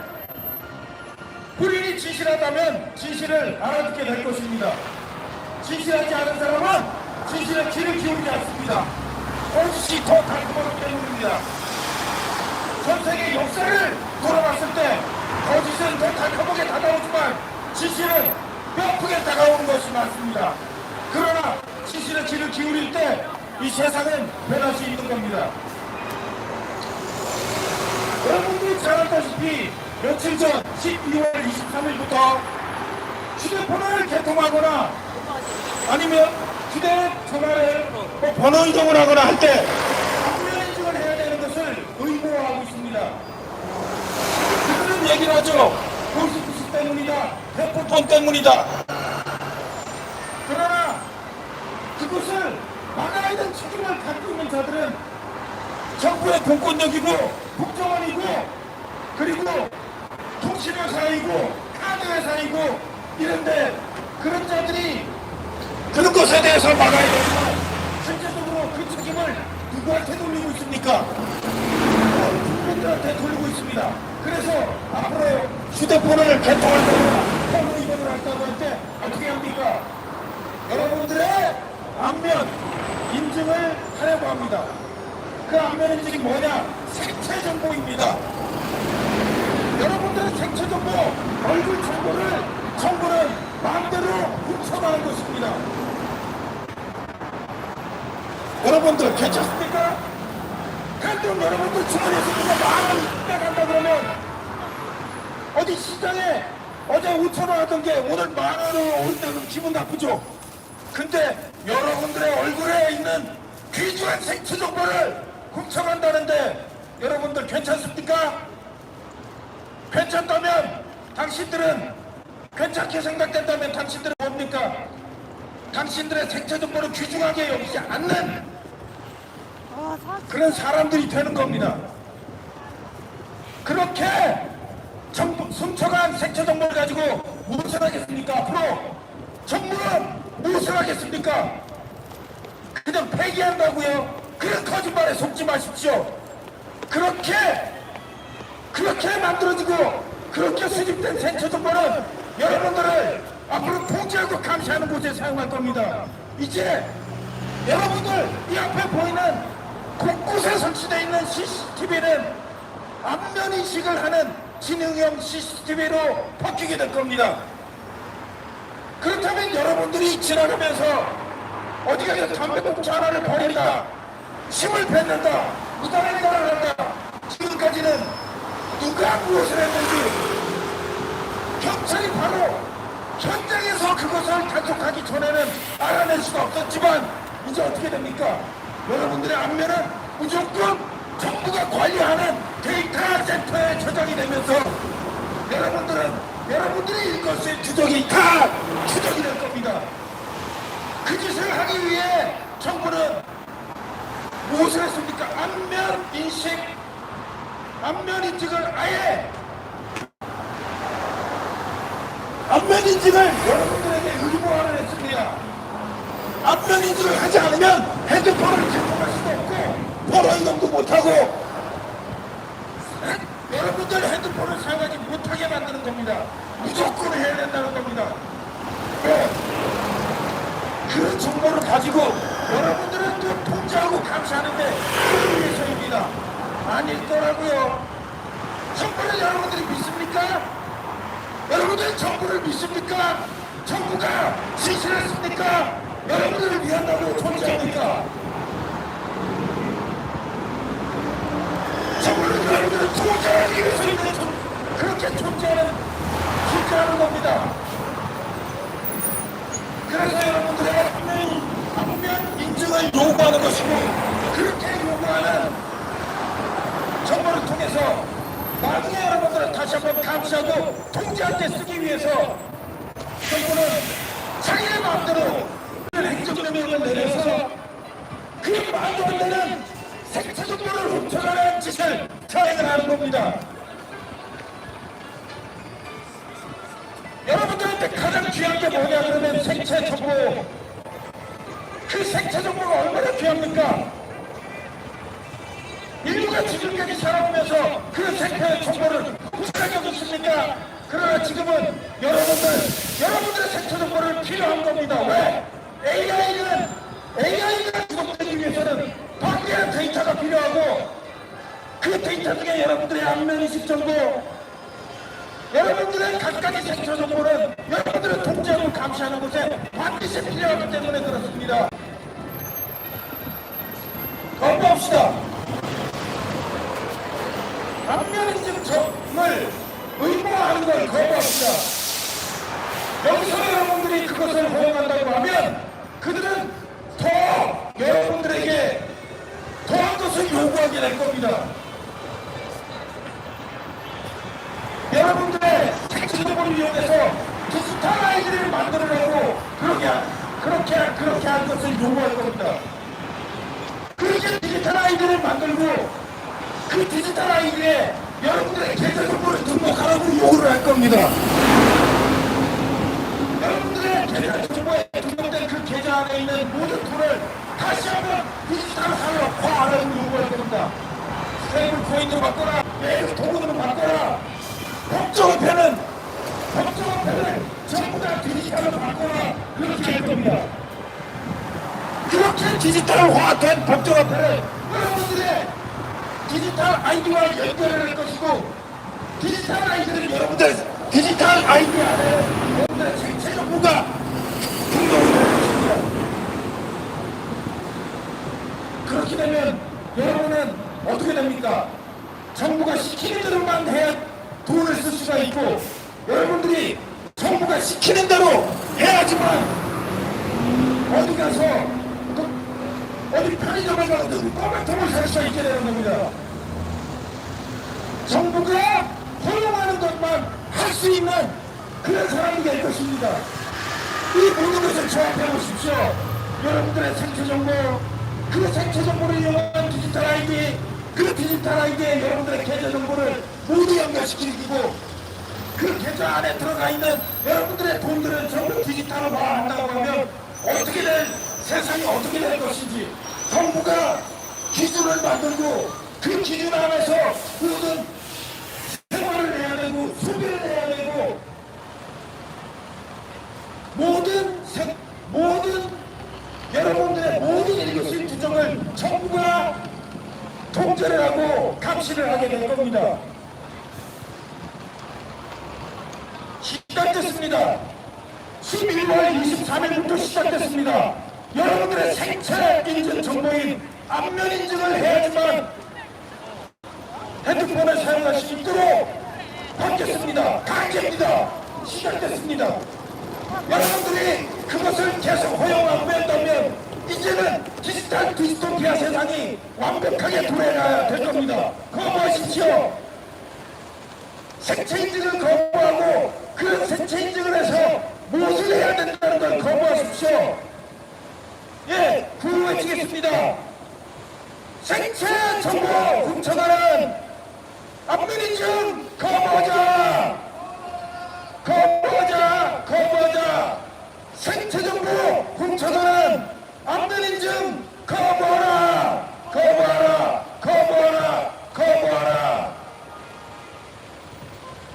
본인이 진실하다면 진실을 알아듣게 될 것입니다. 진실하지 않은 사람은 진실에 귀를 기울이지 않습니다. 거짓이 더 달콤하기 때문입니다. 전 세계 역사를 돌아봤을 때 거짓은 더 달콤하게 다가오지만 진실은 뼈아프게 다가오는 것이 많습니다. 그러나 진실에 귀를 기울일 때 이 세상은 변할 수 있는 겁니다. 여러분들이 잘 알다시피 며칠 전 12월 23일부터 휴대폰을 개통하거나 아니면 휴대전화를 번호 이동을 하거나 할 때 안면 인증을 해야 되는 것을 의무화하고 있습니다. 그들은 얘기를 하죠. 보이스피싱 때문이다. 대포폰 때문이다. 그러나 그것을 막아야 될 책임을 갖고 있는 자들은 정부의 공권력이고 국정원이고 그리고 통신회사이고 카드회사이고 이런데 그런 자들이 그런 것에 대해서 막아야 되지만 실제적으로 그 책임을 누구한테 돌리고 있습니까? 국민들한테 돌리고 있습니다. 그래서 앞으로 휴대폰을 개통할 때나 번호 이동을 한다고 할 때 어떻게 합니까? 여러분들의 안면 인증을 하려고 합니다. 그 안면 인증이 뭐냐? 생체 정보입니다. 여러분들의 생체 정보, 얼굴 정보를 정부는 마음대로 훔쳐가는 것입니다. 여러분들 괜찮습니까? 한돈 여러분들 주머니에서 누가 10,000원 빼간다 그러면 어디 시장에 어제 5,000원 하던 게 오늘 10,000원으로 오른다면 기분 나쁘죠? 근데 여러분들의 얼굴에 있는 귀중한 생체 정보를 훔쳐간다는데 여러분들 괜찮습니까? 괜찮다면 당신들은 괜찮게 생각된다면 당신들은 뭡니까? 당신들의 생체 정보를 귀중하게 여기지 않는 그런 사람들이 되는 겁니다. 그렇게 훔쳐간 생체 정보를 가지고 무엇을 하겠습니까? 앞으로 정부는 무엇을 하겠습니까? 그냥 폐기한다고요? 그런 거짓말에 속지 마십시오. 그렇게 만들어지고 그렇게 수집된 생체 정보는 여러분들을 앞으로 통제하고 감시하는 곳에 사용할 겁니다. 이제 여러분들 이 앞에 보이는 곳곳에 설치되어 있는 CCTV는 안면 인식을 하는 지능형 CCTV로 바뀌게 될 겁니다. 그렇다면 여러분들이 지나가면서 어디 가서 담배꽁초 하나를 버린다, 침을 뱉는다, 무단을 따라간다, 지금까지는 누가 무엇을 했는지 경찰이 바로 현장에서 그것을 단속하기 전에는 알아낼 수가 없었지만 이제 어떻게 됩니까? 여러분들의 안면은 무조건 정부가 관리하는 데이터 센터에 저장이 되면서 여러분들이 일것의 주적이 다 추적이 될 겁니다. 그 짓을 하기 위해 정부는 무엇을 했습니까? 안면 인증을 아예 안면 인증을 여러분들에게 의무화를 했습니다. 안면 인증을 하지 않으면 핸드폰을 개통할 수도 없고 번호 이동도 못하고 여러분들 핸드폰을 사용하지 못하게 만드는 겁니다. 무조건 해야 된다는 겁니다. 왜? 그런 정보를 가지고 여러분들은 또 통제하고 감시하는데 그걸 위해서입니다. 아닐 거라고요. 정부를 여러분들이 믿습니까? 여러분들이 정부를 믿습니까? 정부가 진실했습니까? 여러분들을 위한다고 존재합니까? 정부는 여러분들을 통제하기 위해서 그렇게 존재하는 겁니다. 그래서 여러분들의 안면 인증을 요구하는 것이고 그렇게 요구하는 정보를 통해서 나중에 여러분들을 다시 한번 감시하고 통제할 때 쓰기 위해서 정부는 자기의 마음대로 행정명령을 내려서 그 말도 안 되는 생체 정보를 훔쳐가는 짓을 자행을 하는 겁니다. 여러분들한테 가장 귀한 게 뭐냐 그러면 생체 정보. 그 생체 정보가 얼마나 귀합니까? 인류가 지금까지 살아오면서 그 생체 정보를 훔쳐간 적이 있습니까? 그러나 지금은 여러분들의 생체 정보를 필요한 겁니다. 왜? AI는 AI가 구성되기 위해서는 방대한 데이터가 필요하고 그 데이터 중에 여러분들의 안면인식 정보, 여러분들의 각각의 생체 정보는 여러분들을 통제하고 감시하는 곳에 반드시 필요하기 때문에 그렇습니다. 거부합시다. 안면인식 점을 의무화하는 걸 거부합시다. 여기서 여러분들이 그것을 허용한다고 하면 그들은 더 여러분들에게 더한 것을 요구하게 될 겁니다. 여러분들의 생체 정보를 이용해서 디지털 아이디를 만들으려고 그렇게 할 것을 요구할 겁니다. 그렇게 디지털 아이디를 만들고 그 디지털 아이디에 여러분들의 계좌 정보를 등록하라고 요구를 할 겁니다. 여러분들의 계좌 정보에 등록된 그 계좌 안에 있는 모든 돈을 다시 한번 디지털화하라고 요구할 겁니다. 스테이블 코인으로 바꿔라, 매일 돈으로 바꿔라, 법정화폐는 전부 다 디지털로 바꿔라, 그렇게 할 겁니다. 그렇게 디지털화된 법정화폐를 여러분들의 디지털 아이디와 연결을 할 것이고, 디지털 아이디를 여러분들 디지털 아이디 안에 여러분들의 생체 정보가 등록이 될 것입니다. 그렇게 되면 여러분은 어떻게 됩니까? 정부가 시키는 대로만 해야 돈을 쓸 수가 있고, 여러분들이 정부가 시키는 대로 해야지만 어디 가서 어디 편의점에 가서 꼬매통을 살 수 있게 되는 겁니다. 정부가 허용하는 것만 할 수 있는 그런 사람이 될 것입니다. 이 모든 것을 조합해 보십시오. 여러분들의 생체 정보, 그 생체 정보를 이용한 디지털 아이디, 그 디지털 아이디에 여러분들의 계좌 정보를 모두 연결시키고, 그 계좌 안에 들어가 있는 여러분들의 돈들을 전부 디지털화한다고 하면 어떻게 세상이 어떻게 될 것인지, 정부가 기준을 만들고 그 기준 안에서 모든 생활을 해야 되고 소비를 해야 되고 모든 여러분들의 모든 일거수일투족을 정부가 통제를 하고 감시를 하게 될 겁니다. 시작됐습니다. 11월 23일부터 시작됐습니다. 여러분들의 생체 인증 정보인 안면 인증을 해야지만 핸드폰을 사용할 수 있도록 바뀌었습니다. 강제입니다. 시작됐습니다. 여러분들이 그것을 계속 허용하고 한다면 이제는 디지털 디스토피아 세상이 완벽하게 돌아가야 될 겁니다. 거부하십시오. 생체 인증을 거부하고 그 생체 인증을 해서 무엇을 해야 된다는 걸 거부하십시오. 예, 구호 외치겠습니다. 생체 정보 훔쳐가는 안면 인증 거부하자. 거부하자. 거부하자. 생체 정보 훔쳐가는 안면 인증 거부하라. 거부하라. 거부하라. 거부하라.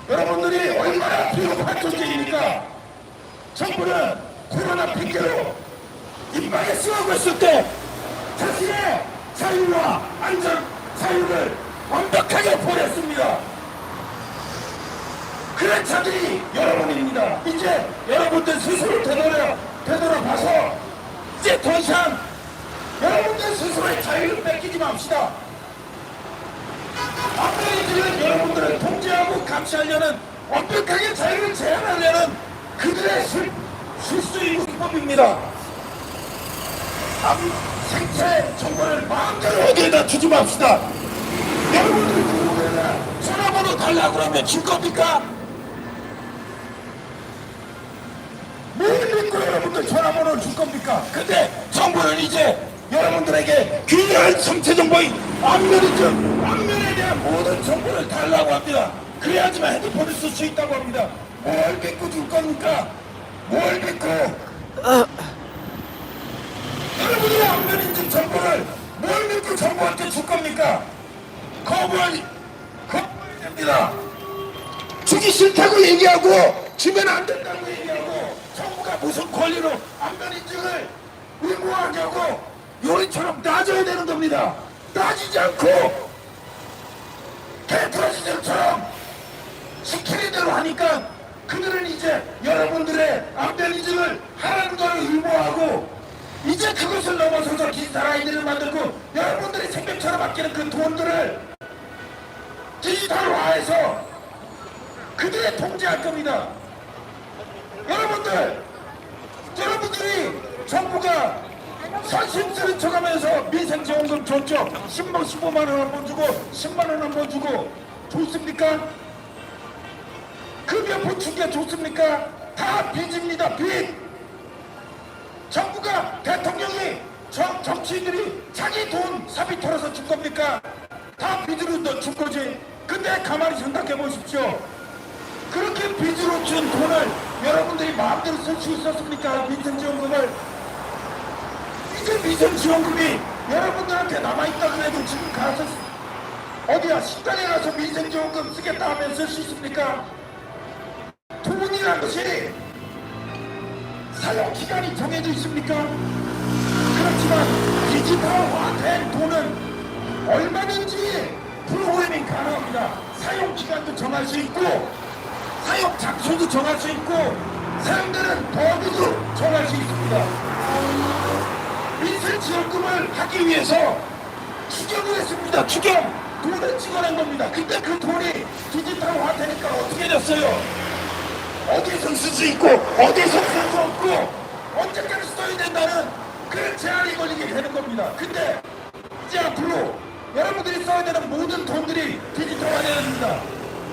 여러분들이 얼마나 비겁한 존재입니까? 정부는 코로나 핑계로 임박에 쓰고 있을 때 자신의 자유와 안전 자유를 완벽하게 버렸습니다. 그런 자들이 여러분입니다. 이제 여러분들 스스로 되돌아봐서 이제 더 이상 여러분들 스스로의 자유를 뺏기지 맙시다. 앞으로는 여러분들을 통제하고 감시하려는 완벽하게 자유를 제한하려는 그들의 실수이고 수법입니다. 생체 정보를 마음대로 어디에다 주지 맙시다. 여러분들이 궁금해요. 전화번호 달라고 하면 줄 겁니까? 뭘 믿고 여러분들 전화번호를 줄 겁니까? 근데 정부는 이제 여러분들에게 귀한 생체 정보인 안면에 대한 모든 정보를 달라고 합니다. 그래야지만 핸드폰을 쓸 수 있다고 합니다. 뭘 믿고 줄 겁니까? 뭘 믿고? 여러분들의 안면인증 정보를 뭘 믿고 정부한테 줄 겁니까? 거부해야 됩니다. 주기 싫다고 얘기하고 주면 안 된다고 얘기하고 정부가 무슨 권리로 안면인증을 의무화하냐고 요리처럼 따져야 되는 겁니다. 따지지 않고 개프레시들처럼 시키는 대로 하니까 그들은 이제 여러분들의 암별리즘을 하라는 걸 의무화하고 이제 그것을 넘어서서 디지털 아이디를 만들고 여러분들이 생명처럼 아끼는 그 돈들을 디지털화해서 그들의 통제할 겁니다. 여러분들이 정부가 선심쓰는 척하면서 민생지원금 줬죠. 15만 원 한 번 주고 10만 원 한 번 주고 좋습니까? 그 몇 푼 준 게 좋습니까? 다 빚입니다. 빚. 정부가 대통령이 정치인들이 자기 돈 사비 털어서 준 겁니까? 다 빚으로 준 거지. 근데 가만히 생각해 보십시오. 그렇게 빚으로 준 돈을 여러분들이 마음대로 쓸 수 있었습니까? 민생지원금을. 이제 민생지원금이 여러분들한테 남아있다 그래도 지금 가서 어디야 식당에 가서 민생지원금 쓰겠다 하면 쓸 수 있습니까? 돈이라는 것이 사용기간이 정해져 있습니까? 그렇지만 디지털화된 돈은 얼마든지 프로그래밍 가능합니다. 사용기간도 정할 수 있고 사용 장소도 정할 수 있고 사용되는 범위도 정할 수 있습니다. 민생지원금을 하기 위해서 추경을 했습니다. 추경! 돈을 찍어낸 겁니다. 근데 그 돈이 디지털화되니까 어떻게 됐어요? 어디서 쓸 수 있고 어디서 쓸 수 없고 언제까지 써야 된다는 그런 제한이 걸리게 되는 겁니다. 근데 이제 앞으로 여러분들이 써야 되는 모든 돈들이 디지털화됩니다.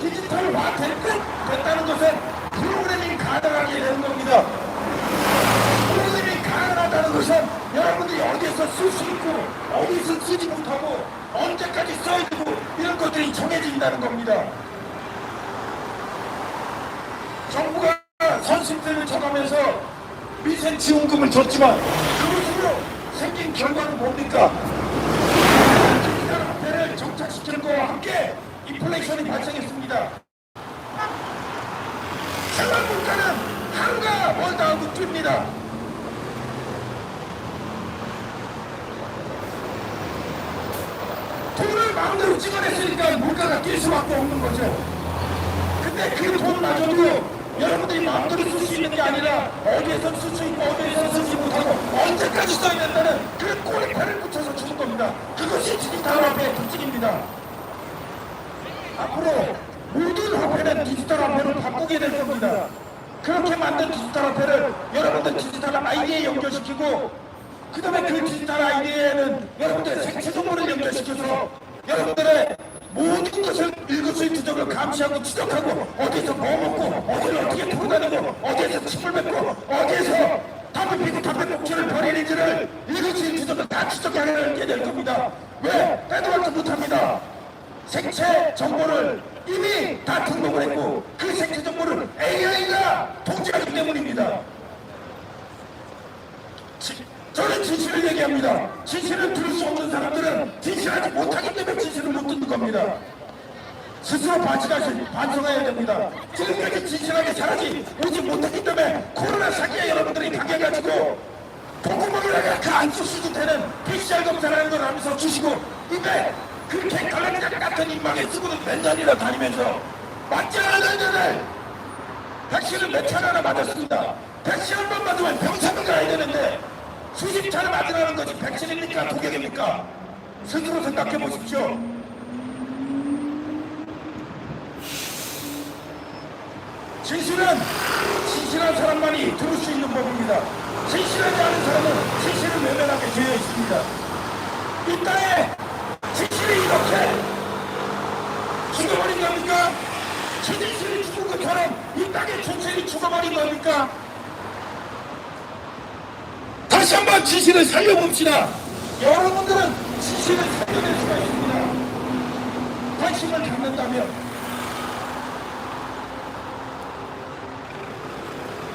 디지털화됐다는 것은 프로그래밍 가능하게 되는 겁니다. 프로그래밍 가능하다는 것은 여러분들이 어디에서 쓸 수 있고 어디서 쓰지 못하고 언제까지 써야 되고 이런 것들이 정해진다는 겁니다. 정부가 선심들을 쳐가면서 민생지원금을 줬지만 그것으로 생긴 결과는 뭡니까? 디지털 화폐를 정착시키는 것과 함께 인플레이션이 발생했습니다. 생활 물가는 하루가 멀다 하고 뜁니다. 돈을 마음대로 찍어냈으니까 물가가 뛸 수밖에 없는 거죠. 근데 그 돈마저도 여러분들이 마음대로 쓸 수 있는 게 아니라 어디에서 쓸 수 있고 어디에서 쓰지 못하고 언제까지 써야 된다는 그 꼬리표를 붙여서 주는 겁니다. 그것이 디지털 화폐의 특징입니다. 앞으로 모든 화폐는 디지털 화폐로 바꾸게 될 겁니다. 그렇게 만든 디지털 화폐를 여러분들 디지털 아이디에 연결시키고 그 다음에 그 디지털 아이디에는 여러분들의 생체 정보를 연결시켜서 여러분들의 모든 것을 일거수일투족을 감시하고 추적하고 어디서 뭐 먹고 어디를 어떻게 돌아다니고 어디에서 침을 뱉고 어디에서 담배 피고 담배 꼭지를 버리는지를 일거수일투족을 다 추적하게 될 겁니다. 왜? 빼도박도 못합니다. 생체 정보를 이미 다 등록을 했고 그 생체 정보를 AI가 통제하기 때문입니다. 저는 진실을 얘기합니다. 진실을 들을 수 없는 사람들은 진실하지 못하기 때문에 진실을 못 듣는 겁니다. 스스로 반성해야 됩니다. 지금까지 진실하게 살아지 오지 못했기 때문에 코로나 사기에 여러분들이 당해가지고 보고먹으려고 그 안수수도 되는 PCR 검사라는 걸 하면서 주시고 근데 그렇게 갈라지작 같은 인망에 쓰고는 몇 년이나 다니면서 맞지 않았는데 백신을 몇 차례나 맞았습니다. 백신 한 번 맞으면 병상을 가야 되는데 수십 차례 맞으라는 것이 백신입니까? 독약입니까? 스스로 생각해 보십시오. 진실한 사람만이 들을 수 있는 법입니다. 진실하지 않은 사람은 진실을 외면하게 되어 있습니다. 이 땅에 진실이 이렇게 죽어버린 겁니까? 진실이 죽은 것처럼 이 땅에 진실이 죽어버린 겁니까? 다시 한번 진실을 살려봅시다. 여러분들은 진실을 살려낼 수가 있습니다. 관심을 갖는다면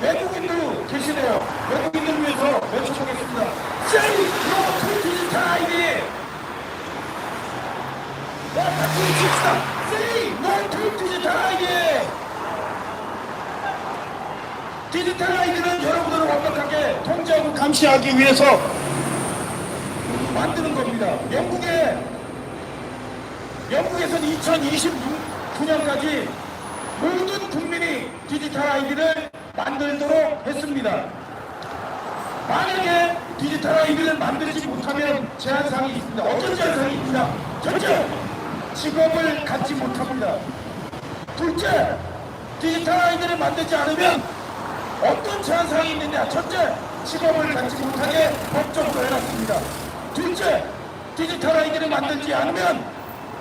외국인도 계시네요. 외국인들 위해서 외쳐보겠습니다. Say no to digital ID. 같이 외칩시다. Say no to digital ID. 디지털 아이디는 여러분들을 완벽하게 철저하게 통제하고 감시하기 위해서 만드는 겁니다. 영국에서는 2029년까지 모든 국민이 디지털 아이디를 만들도록 했습니다. 만약에 디지털 아이디를 만들지 못하면 제한사항이 있습니다. 어떤 제한사항이 있습니다. 첫째, 직업을 갖지 못합니다. 둘째, 디지털 아이디를 만들지 않으면 어떤 제한사항이 있느냐. 첫째, 직업을 갖지 못하게 법적으로 해놨습니다. 둘째, 디지털 아이디를 만들지 않으면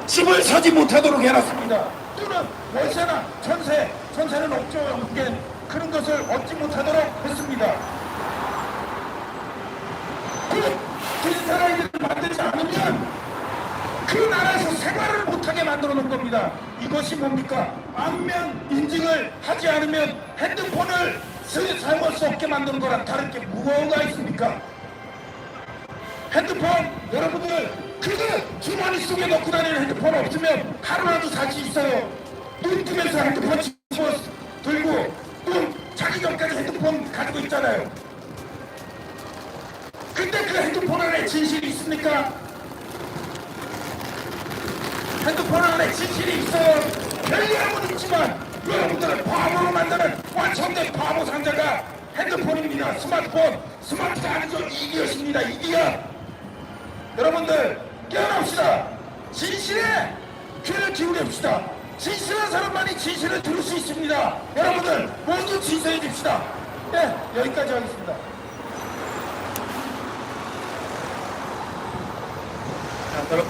집을 사지 못하도록 해놨습니다. 또는 월세나 전세는 없죠. 영국엔 그런 것을 얻지 못하도록 했습니다. 그 디지털 아이디를 만들지 않으면 그 나라에서 생활을 못하게 만들어 놓은 겁니다. 이것이 뭡니까? 안면 인증을 하지 않으면 핸드폰을 사용할 수 없게 만드는 거랑 다른 게 뭐가 있습니까? 핸드폰 여러분들 그 주머니 속에 넣고 다니는 핸드폰 없으면 하루라도 살 수 있어요. 눈 뜨면서 핸드폰 집어 들고 또 자기 전까지 핸드폰 가지고 있잖아요. 근데 그 핸드폰 안에 진실이 있습니까? 핸드폰 안에 진실이 있어요. 별리하고는 있지만 여러분들을 바보로 만드는 완성된 바보 상자가 핸드폰입니다. 스마트가 아니죠. 이디엇입니다. 이디엇. 여러분들 깨어납시다. 진실에 귀를 기울여봅시다. 진실한 사람만이 진실을 들을 수 있습니다. 여러분들 모두 진실해 줍시다. 네, 여기까지 하겠습니다. 자, 그럼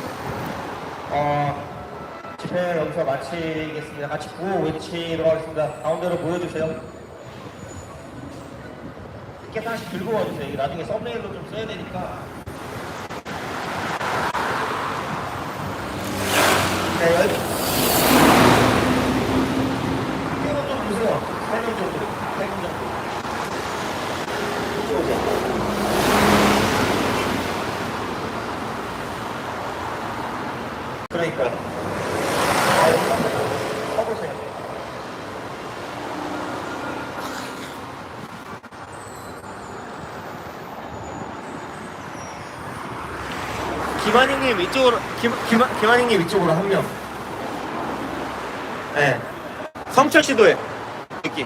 집회 여기서 마치겠습니다. 같이 구호 외치도록 하겠습니다. 가운데로 모여주세요. 티켓 하나씩 들고 와주세요. 이게 나중에 썸네일로 좀 써야 되니까. 네, 여기. 이거 좀 보세요. 3명 정도. 3명 정도. 이쪽 오세요. 그러니까. 서보세요. 김한익님 이쪽으로 김한익님 이쪽으로 한 명. 네. 성철 씨도해 여기.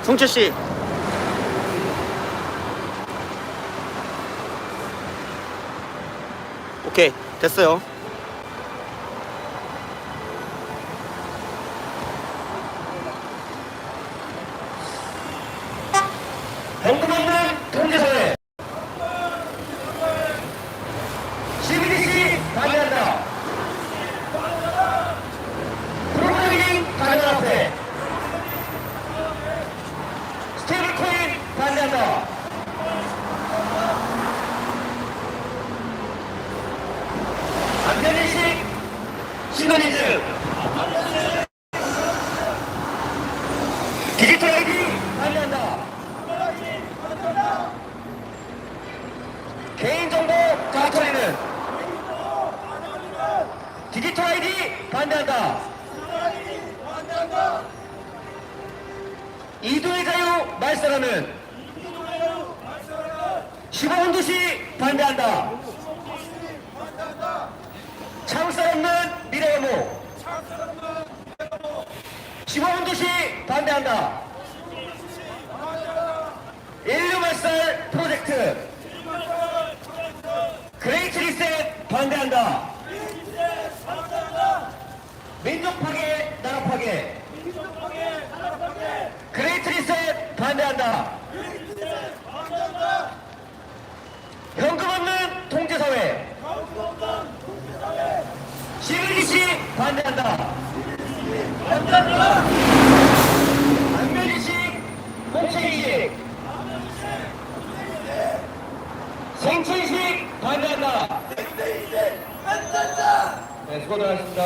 성철 씨. 오케이 됐어요. 현금 없는 통제사회. CBDC 반대한다. 프로그래밍 가능화폐. 스테이블코인 반대한다. 안전인식 신원인증. 디지털 아이디 반대한다. 개인정보 가처리는 디지털 아이디 반대한다. 이도의 자유 말살하는 15분 도시 반대한다. 창살 없는 미래의모 15분 도시 반대한다. 인류 말살 프로젝트 그레이트 리셋 반대한다. 민족 파괴 나라 파괴 그레이트 리셋 반대한다. 현금 없는 통제사회 CBDC 반대한다. 안면인식 공채인식 생체인식 반대한다. 네, 수고들 하셨습니다.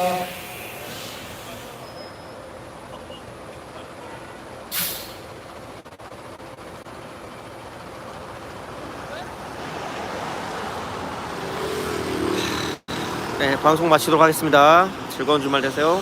네 방송 마치도록 하겠습니다. 즐거운 주말 되세요.